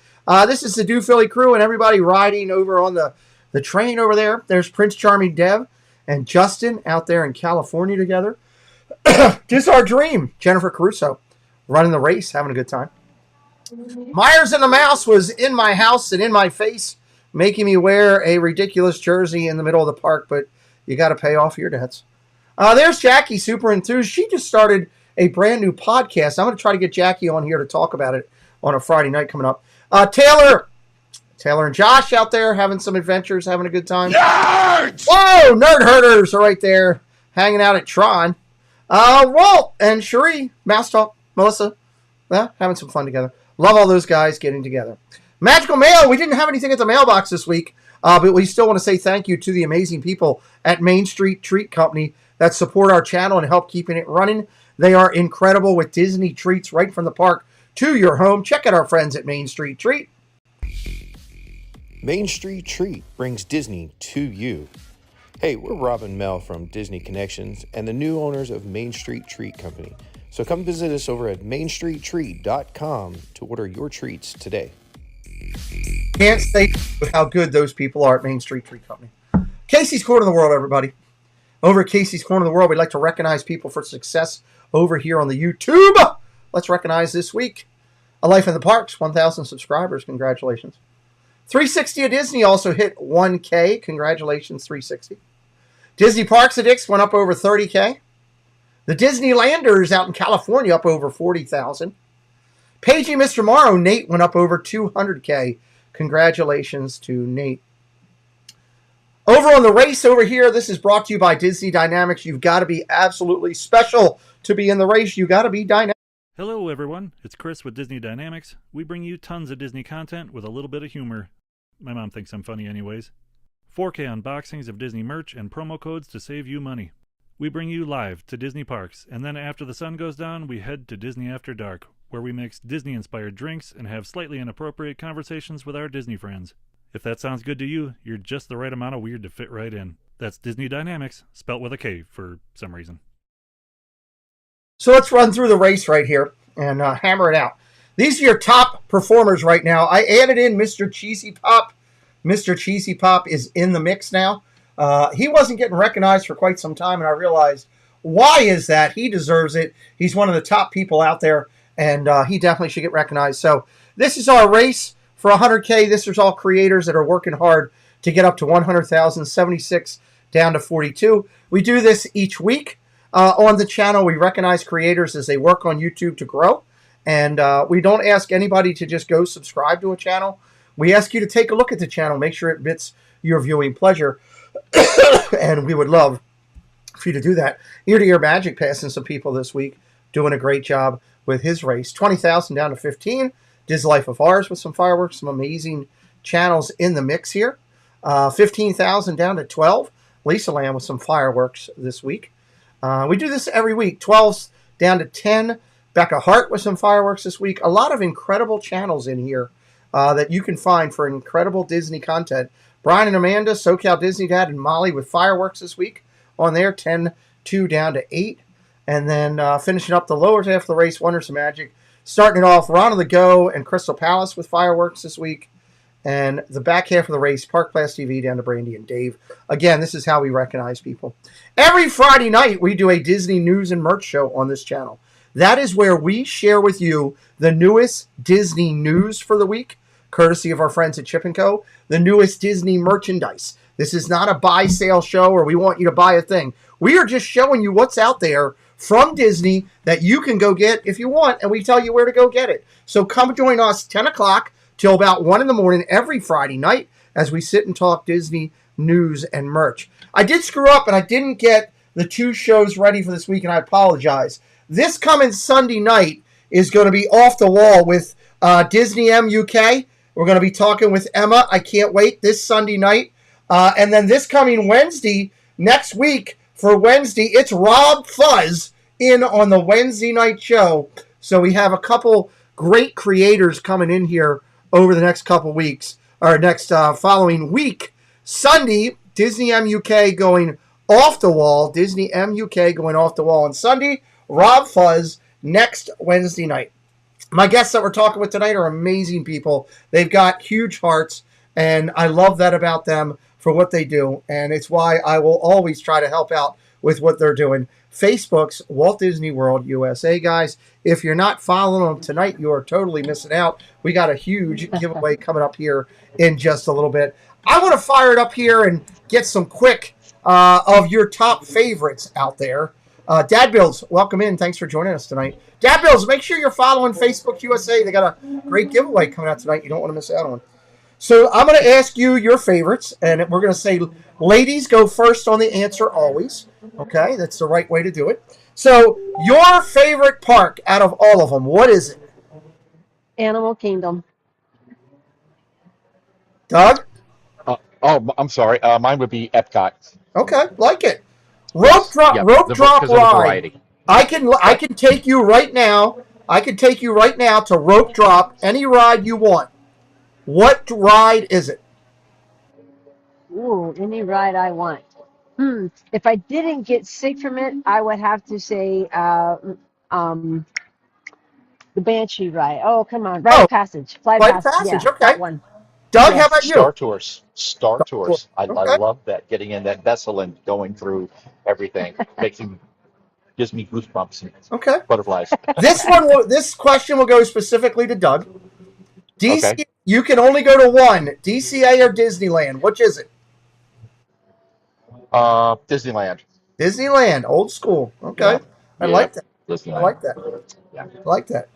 This is the Do Philly crew and everybody riding over on the train over there. There's Prince Charming Dev and Justin out there in California together. This is our dream. Jennifer Caruso running the race, having a good time. Myers and the Mouse was in my house and in my face, making me wear a ridiculous jersey in the middle of the park, but you got to pay off your debts. There's Jackie, super enthused. She just started a brand new podcast. I'm going to try to get Jackie on here to talk about it on a Friday night coming up. Taylor Taylor and Josh out there having some adventures, having a good time. Nerds! Whoa, nerd herders are right there hanging out at Tron. Walt and Cherie, Mouse Talk, Melissa, having some fun together. Love all those guys getting together. Magical Mail, we didn't have anything at the mailbox this week, but we still want to say thank you to the amazing people at Main Street Treat Company that support our channel and help keeping it running. They are incredible with Disney treats right from the park to your home. Check out our friends at Main Street Treat. Main Street Treat brings Disney to you. Hey, we're Rob and Mel from Disney Connections and the new owners of Main Street Treat Company. So come visit us over at mainstreettreat.com to order your treats today. Can't say how good those people are at Main Street Treat Company. Casey's Corner of the World, everybody. Over at Casey's Corner of the World, we'd like to recognize people for success over here on the YouTube. Let's recognize this week A Life in the Parks, 1,000 subscribers. Congratulations. 360 of Disney also hit 1K. Congratulations, 360. Disney Parks Addicts went up over 30K. The Disneylanders out in California up over 40,000. Paging Mr. Morrow, Nate, went up over 200K. Congratulations to Nate. Over on the race over here, this is brought to you by Disney Dynamics. You've got to be absolutely special to be in the race. You've got to be dynamic. Hello everyone, it's Chris with Disney Dynamics. We bring you tons of Disney content with a little bit of humor. My mom thinks I'm funny anyways. 4K unboxings of Disney merch and promo codes to save you money. We bring you live to Disney parks, and then after the sun goes down, we head to Disney After Dark, where we mix Disney-inspired drinks and have slightly inappropriate conversations with our Disney friends. If that sounds good to you, you're just the right amount of weird to fit right in. That's Disney Dynamics, spelt with a K for some reason. So let's run through the race right here and hammer it out. These are your top performers right now. I added in Mr. Cheesy Pop. Mr. Cheesy Pop is in the mix now. He wasn't getting recognized for quite some time, and I realized, why is that? He deserves it. He's one of the top people out there, and he definitely should get recognized. So this is our race for 100K. This is all creators that are working hard to get up to 100,000, 76 down to 42. We do this each week. On the channel, we recognize creators as they work on YouTube to grow. And we don't ask anybody to just go subscribe to a channel. We ask you to take a look at the channel. Make sure it fits your viewing pleasure. And we would love for you to do that. Ear-to-ear Magic passing some people this week. Doing a great job with his race. 20,000 down to 15. Diz Life of Ours with some fireworks. Some amazing channels in the mix here. 15,000 down to 12. Lisa Lamb with some fireworks this week. We do this every week. 12's down to 10. Becca Hart with some fireworks this week. A lot of incredible channels in here that you can find for incredible Disney content. Brian and Amanda, SoCal Disney Dad, and Molly with fireworks this week on there. 10-2 down to 8. And then finishing up the lower half of the race, Wonders of Magic. Starting it off, Ron of the Go and Crystal Palace with fireworks this week. And the back half of the race, Park Class TV down to Brandy and Dave. Again, this is how we recognize people. Every Friday night, we do a Disney news and merch show on this channel. That is where we share with you the newest Disney news for the week, courtesy of our friends at Chip & Co., the newest Disney merchandise. This is not a buy-sale show where we want you to buy a thing. We are just showing you what's out there from Disney that you can go get if you want, and we tell you where to go get it. So come join us 10 o'clock till about 1 in the morning every Friday night as we sit and talk Disney news and merch. I did screw up and I didn't get the 2 shows ready for this week, and I apologize. This coming Sunday night is going to be off the wall with Disney UK. We're going to be talking with Emma. I can't wait, this Sunday night. And then this coming Wednesday, next week for Wednesday, it's Rob Fuzz in on the Wednesday night show. So we have a couple great creators coming in here over the next couple weeks, or next following week. Sunday, Disney MUK going off the wall. Disney MUK going off the wall on Sunday. Rob Fuzz next Wednesday night. My guests that we're talking with tonight are amazing people. They've got huge hearts, and I love that about them for what they do, and it's why I will always try to help out with what they're doing. Facebook's Walt Disney World USA, guys. If you're not following them tonight, you are totally missing out. We got a huge giveaway coming up here in just a little bit. I want to fire it up here and get some quick of your top favorites out there. Dad Bills, welcome in. Thanks for joining us tonight. Dad Bills, make sure you're following Facebook USA. They got a great giveaway coming out tonight you don't want to miss out on. So I'm going to ask you your favorites, and we're going to say ladies go first on the answer always. Okay, that's the right way to do it. So your favorite park out of all of them, what is it? Animal Kingdom. Doug? I'm sorry. Mine would be Epcot. Okay, like it. Yes. Rope Yep. drop Because of the ride. variety. I can take you right now. I can take you right now to rope drop any ride you want. What ride is it? Ooh, any ride I want. If I didn't get sick from it, I would have to say um, the Banshee ride. Oh, come on. Rite Oh, of Passage. Flight of Flight of Passage. Passage. Yeah, Okay. that one. Doug, how Yes. about you? Star Tours. Star Tours. I Okay. love that. Getting in that vessel and going through everything gives me goosebumps and Okay. butterflies. This question will go specifically to Doug. DC, Okay. you can only go to one. DCA or Disneyland? Which is it? Disneyland. Disneyland, old school. Okay. Yeah. I like that. Disneyland. I like that. Yeah. I like that.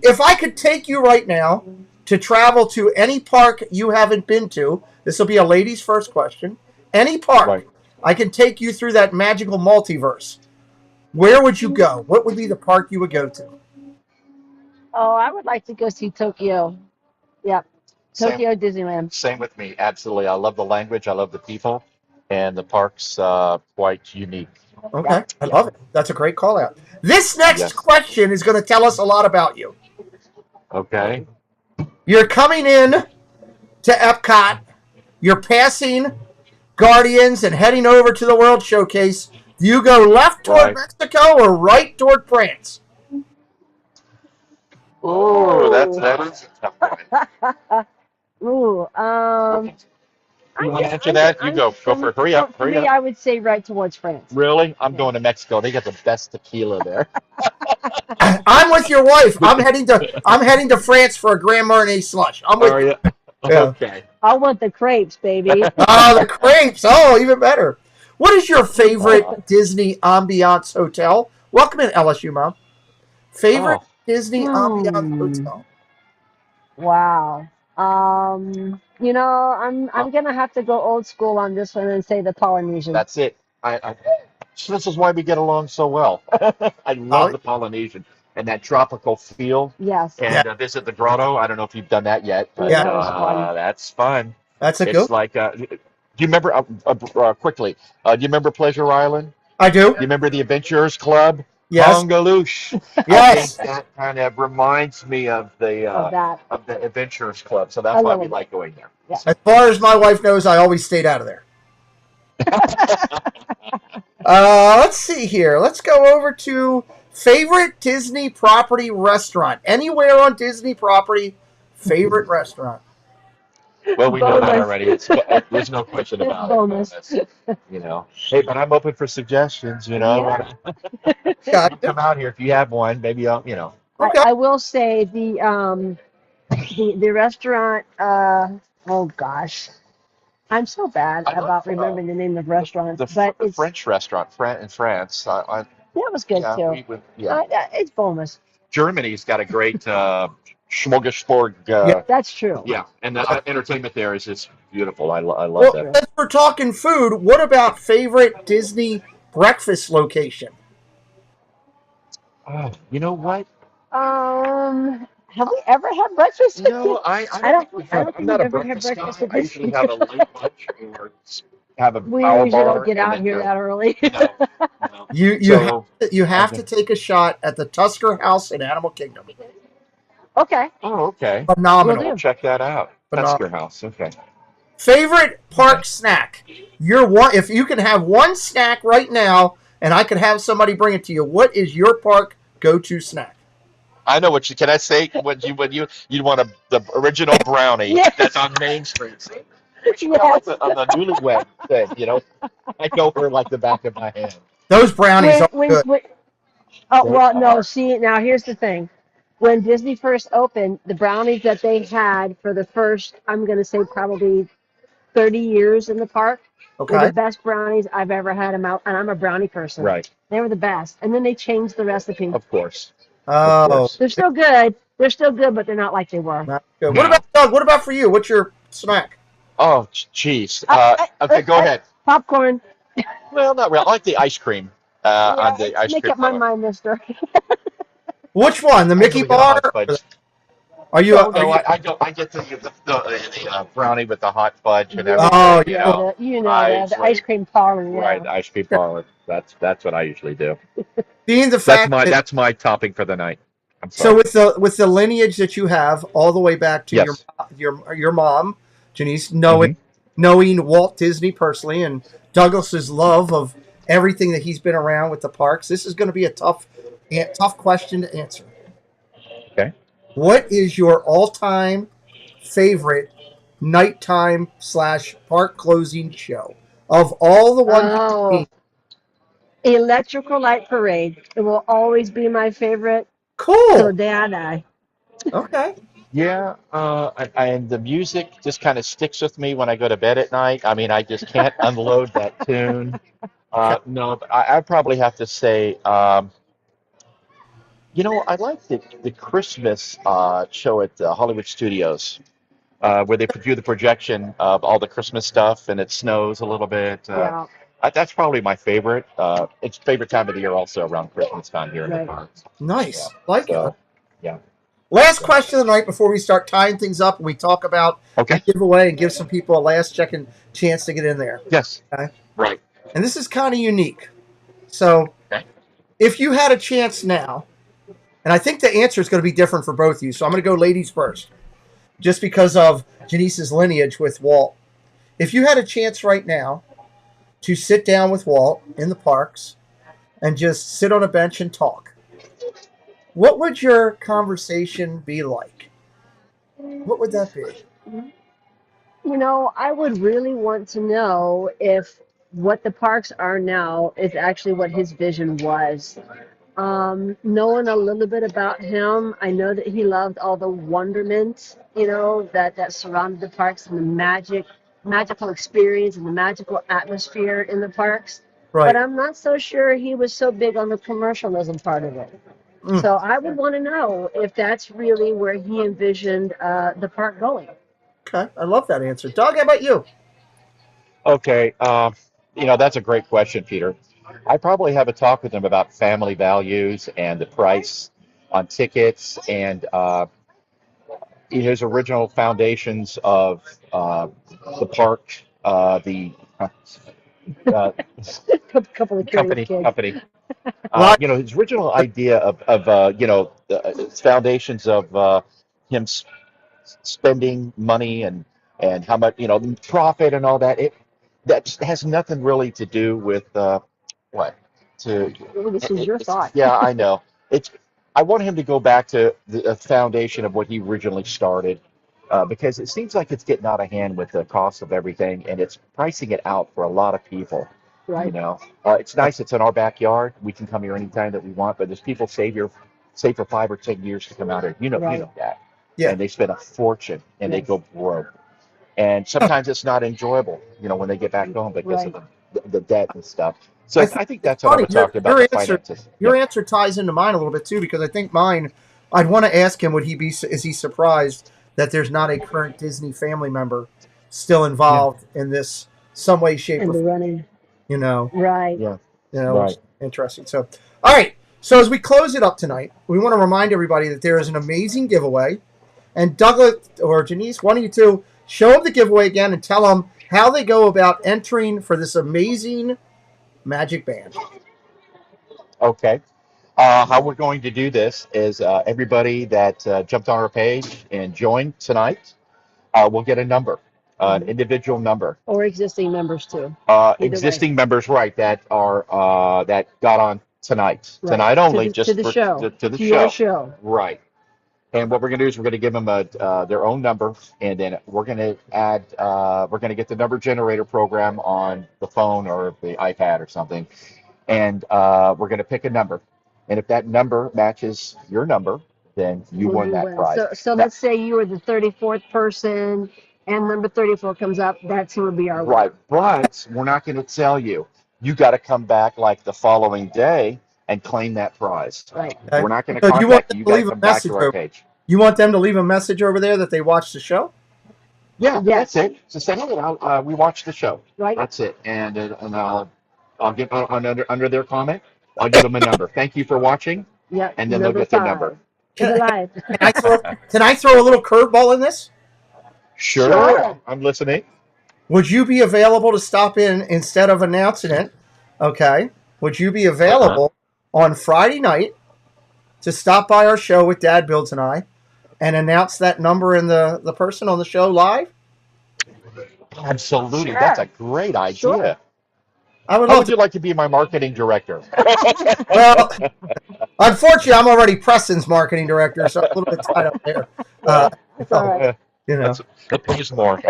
If I could take you right now to travel to any park you haven't been to, this will be a lady's first question. Any park, Right. I can take you through that magical multiverse. Where would you go? What would be the park you would go to? Oh, I would like to go see Tokyo. Yep. Same. Tokyo Disneyland. Same with me. Absolutely. I love the language. I love the people, and the park's quite unique. Okay, I love it. That's a great call out. This next Yes. question is going to tell us a lot about you. Okay. You're coming in to Epcot. You're passing Guardians and heading over to the World Showcase. Do you go left toward Right. Mexico or right toward France? Oh, that is a tough one. Ooh, You want to answer that? You go. Go for it. Hurry up. For Hurry me, up. I would say right towards France. Really? I'm going to Mexico. They got the best tequila there. I'm with your wife. I'm heading to France for a Grand Marnier slush. I'm with Are you. you? Yeah. Okay. I want the crepes, baby. Oh, the crepes. Oh, even better. What is your favorite Disney ambiance hotel? Welcome in, LSU Mom. Favorite Oh. Disney ambiance hotel? Wow. I'm gonna have to go old school on this one and say the Polynesian. That's it. So this is why we get along so well. I love the Polynesian and that tropical feel. Yes. And visit the grotto. I don't know if you've done that yet, but Yeah. That was fun. that's fun. That's a It's good. like, do you remember, quickly, do you remember Pleasure Island? I do. Do you remember the Adventurers Club? Yes. Kongaloosh. Yes. I think that kind of reminds me of the Adventurers Club. So that's I why love we it. like going there. Yeah. As far as my wife knows, I always stayed out of there. Let's see here. Let's go over to favorite Disney property restaurant. Anywhere on Disney property, favorite restaurant. Well, we know that Bonus. already. There's no question It's about bonus. it. Hey, but I'm open for suggestions. Yeah. Come out here if you have one. Maybe I'll. Okay. I will say the restaurant. Oh gosh, I'm so bad I love, about remembering the name of restaurants, but the it's French restaurant in France. that was good Yeah, too. yeah. It's bonus. Germany's got a great smorgasbord. That's true. Yeah, and the entertainment there is just beautiful. I love Well, that. since we're talking food, what about favorite Disney breakfast location? Oh, you know what? Have we ever had breakfast? No, I don't think we have. think I'm not we've a ever had breakfast breakfast guy. at I Disney. usually have a late lunch or have a We power usually bar. don't get and out then here go. that early. No. You have okay. to take a shot at the Tusker House in Animal Kingdom. Okay. Oh, okay. Phenomenal. Will I'll check that out. Phenomenal. Tusker House. Okay. Favorite park snack. If you can have one snack right now, and I could have somebody bring it to you, what is your park go-to snack? I know what you can. I say when you want the original brownie Yes. that's on Main Street. Which on the newlywed thing, I know her like the back of my hand. Those brownies are good. No. See, now here's the thing. When Disney first opened, the brownies that they had for the first, I'm going to say probably 30 years in the park, were Okay. the best brownies I've ever had them out, and I'm a brownie person. Right. They were the best. And then they changed the recipe. Of course. Oh, They're still good, They're still good, but they're not like they were. Not good. No. What about Doug? What about for you? What's your snack? Oh, jeez. Okay, go I- ahead. Popcorn. Well, not really. I like the ice cream. On the ice Make cream up my bar. mind, mister. Which one? The I Mickey usually get a bar? hot fudge. Are you? No, No, I don't. I get the brownie with the hot fudge and Yeah, Oh, everything. yeah, the usually ice cream parlor, yeah. right the ice cream parlor. That's what I usually do. being the That's fact my that that's my topping for the night. I'm so sorry. with the lineage that you have all the way back to Yes. your mom, Jeneice, hmm knowing Walt Disney personally and Douglas's love of everything that he's been around with the parks, this is going to be a tough question to answer. Okay. What is your all-time favorite nighttime / park closing show of all the ones you've Oh, seen? Electrical Light Parade. It will always be my favorite till the Cool. day I die. Okay. Yeah. And the music just kind of sticks with me when I go to bed at night. I mean, I just can't unload that tune. Okay. No, but I probably have to say, I like the Christmas show at Hollywood Studios. Where they do the projection of all the Christmas stuff and it snows a little bit. Yeah, That's probably my favorite. It's favorite time of the year also around Christmas time here in the right. parks. Yeah. Nice. Like it. So, yeah. Last question of the night before we start tying things up and we talk about Okay. the giveaway and give some people a last second chance to get in there. Yes. Okay. Right. And this is kind of unique. So Okay. if you had a chance now, and I think the answer is going to be different for both of you, so I'm going to go ladies first, just because of Jeneice's lineage with Walt. If you had a chance right now to sit down with Walt in the parks and just sit on a bench and talk, what would your conversation be like? What would that be? I would really want to know if what the parks are now is actually what his vision was. Knowing a little bit about him, I know that he loved all the wonderment, that surrounded the parks and the magical experience and the magical atmosphere in the parks. But Right. I'm not so sure he was so big on the commercialism part of it. Mm. So I would want to know if that's really where he envisioned the park going. Okay. I love that answer. Doug, how about you? Okay. That's a great question, Peter. I probably have a talk with him about family values and the price on tickets and his original foundations of the park, the Couple of curious kids. company. Right. His original idea of its foundations of him spending money and how much profit and all that. That has nothing really to do with what to. This is your thought. Yeah, I know. It's. I want him to go back to the foundation of what he originally started, because it seems like it's getting out of hand with the cost of everything, and it's pricing it out for a lot of people. Right. It's nice. It's in our backyard. We can come here anytime that we want. But there's people save for 5 or 10 years to come out here. You Right. know that. Yeah. And they spend a fortune and they Yes. go broke. And sometimes it's not enjoyable, when they get back home because Right. of the debt and stuff. So I think it's that's what I funny. would talk about Your the answer, finances. your Yeah. answer ties into mine a little bit too, because I think mine. I'd want to ask him, is he surprised that there's not a current Disney family member still involved in this some way, shape, And or the form? running. You know, Right. Yeah. which Right. is interesting. So, all right. So as we close it up tonight, we want to remind everybody that there is an amazing giveaway. And Douglas or Jeneice, one of you two, show them the giveaway again and tell them how they go about entering for this amazing magic band. Okay. How we're going to do this is everybody that jumped on our page and joined tonight will get a number, an individual number. Or existing members too. Either way. Existing members, right, that got on tonight. Right. Tonight only, To the show. to the To show. your show. Right. And what we're going to do is we're going to give them their own number, and then we're going to get the number generator program on the phone or the iPad or something, and we're going to pick a number. And if that number matches your number, then you Well, won you that win. prize. So let's say you were the 34th person and number 34 comes up. That's who would be our winner. Right, but we're not going to tell you. You got to come back like the following day and claim that prize. Right. Okay? We're not going to So you want contact you. them You to got to leave a come back message to our over. page. You want them to leave a message over there that they watched the show? Yeah, Yes. that's it. So say, hey, we watched the show. Right. That's it. And I'll give under their comment. I'll give them a number. Thank you for watching, Yeah. and then they'll Number get their 5. number. Keep it live. Can I throw a little curveball in this? Sure. I'm listening. Would you be available to stop in instead of announcing it? Okay. Would you be available on Friday night to stop by our show with Dad Builds and I and announce that number and the person on the show live? Absolutely. Sure. That's a great idea. Sure. I would How love would you like to be my marketing director? Well, unfortunately, I'm already Preston's marketing director, so I'm a little bit tied up there. It's all right. You know, That pays more.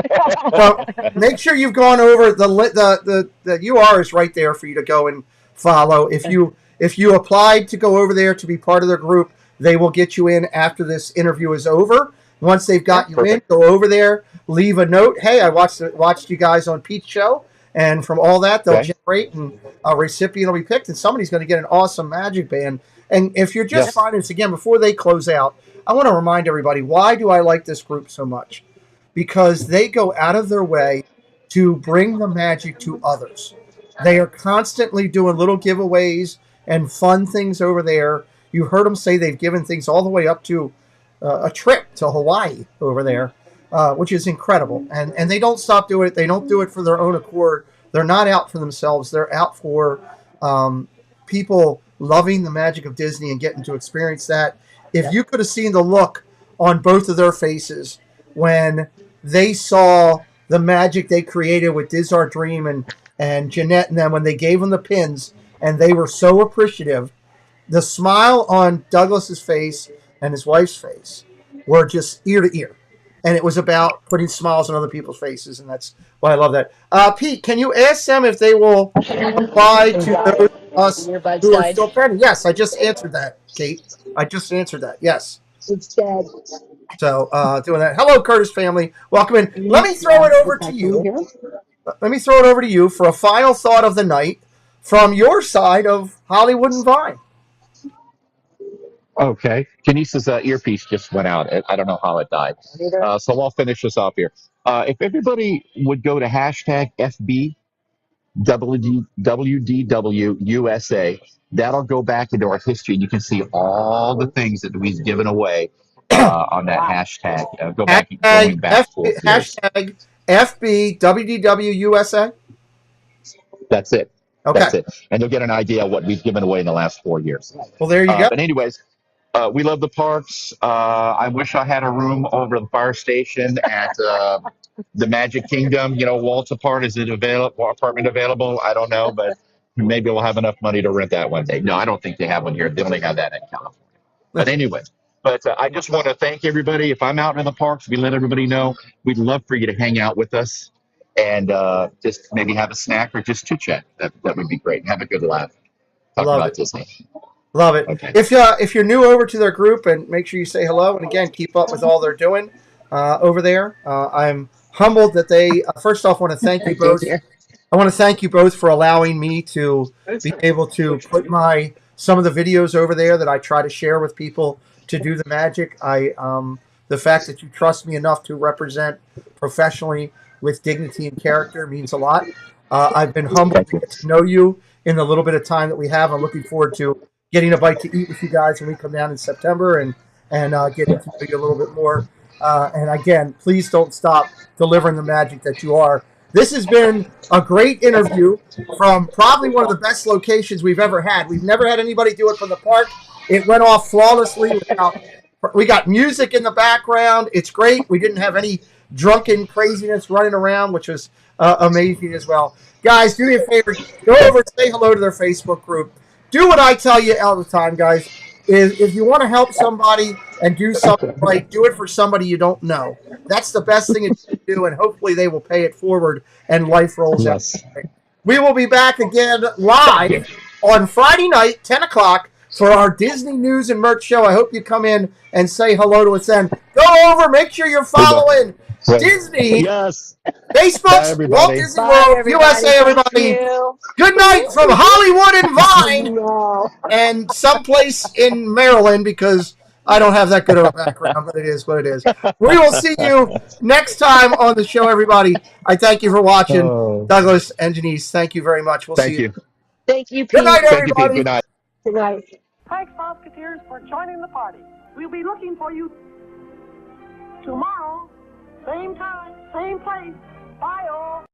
so make sure you've gone over the UR is right there for you to go and follow. If you applied to go over there to be part of their group, they will get you in after this interview is over. Once they've got you in, go over there, leave a note. Hey, I watched you guys on Pete's show, and from all that, they'll generate, and a recipient will be picked, and somebody's going to get an awesome magic band. And if you're just finding this again before they close out, I want to remind everybody, why do I like this group so much? Because they go out of their way to bring the magic to others. They are constantly doing little giveaways and fun things over there. You heard them say they've given things all the way up to a trip to Hawaii over there, which is incredible. And they don't stop doing it. They don't do it for their own accord. They're not out for themselves. They're out for people loving the magic of Disney and getting to experience that. If you could have seen the look on both of their faces when they saw the magic they created with Diz Our Dream and Jeanette and them, when they gave them the pins and they were so appreciative, the smile on Douglas's face and his wife's face were just ear to ear. And it was about putting smiles on other people's faces, and that's why I love that. Pete, can you ask them if they will apply to those of us who are still pending? Yes, I just answered that, Kate. I just answered that. Yes. It's dead. So doing that. Hello, Curtis family. Welcome in. Let me throw it over to you. Let me throw it over to you for a final thought of the night from your side of Hollywood and Vine. Okay. Janice's earpiece just went out. I don't know how it died. So I'll finish this off here. If everybody would go to hashtag FB WDWUSA, that'll go back into our history. You can see all the things that we've given away on that hashtag. Go back, going back 4 years. Hashtag FBWDWUSA. That's it. Okay. That's it. And you'll get an idea of what we've given away in the last 4 years. Well, there you go. But anyways, we love the parks. I wish I had a room over the fire station at the Magic Kingdom. You know, Walt's apartment available? I don't know, but maybe we'll have enough money to rent that one day. No, I don't think they have one here. They only have that in California. But anyway, I just want to thank everybody. If I'm out in the parks, we let everybody know. We'd love for you to hang out with us and just maybe have a snack or just chit chat. That would be great. Have a good laugh. Talk Love about it. Disney. Love it. Okay. If you're new over to their group, and make sure you say hello, and again, keep up with all they're doing over there. I'm humbled that they. First off, want to thank you both. I want to thank you both for allowing me to be able to put some of the videos over there that I try to share with people to do the magic. The fact that you trust me enough to represent professionally with dignity and character means a lot. I've been humbled to get to know you in the little bit of time that we have. I'm looking forward to getting a bite to eat with you guys when we come down in September and getting to know you a little bit more. And again, please don't stop delivering the magic that you are. This has been a great interview from probably one of the best locations we've ever had. We've never had anybody do it from the park. It went off flawlessly. We got music in the background. It's great. We didn't have any drunken craziness running around, which was amazing as well. Guys, do me a favor. Go over and say hello to their Facebook group. Do what I tell you all the time, guys. If you want to help somebody and do something right, do it for somebody you don't know. That's the best thing you can do, and hopefully they will pay it forward and life rolls out. We will be back again live on Friday night, 10 o'clock, for our Disney News and Merch Show. I hope you come in and say hello to us then. Go over, make sure you're following Disney, Yes. Facebook, Walt Disney World, USA, everybody. Good night from Hollywood and Vine and someplace in Maryland, because I don't have that good of a background, but it is what it is. We will see you next time on the show, everybody. I thank you for watching. Oh. Douglas and Jeneice, thank you very much. We'll Thank see you. Thank you, Pete. Good night, Thank you, Pete. everybody. Good night. Good night. Thanks, Musketeers, for joining the party. We'll be looking for you tomorrow, same time, same place. Bye, all.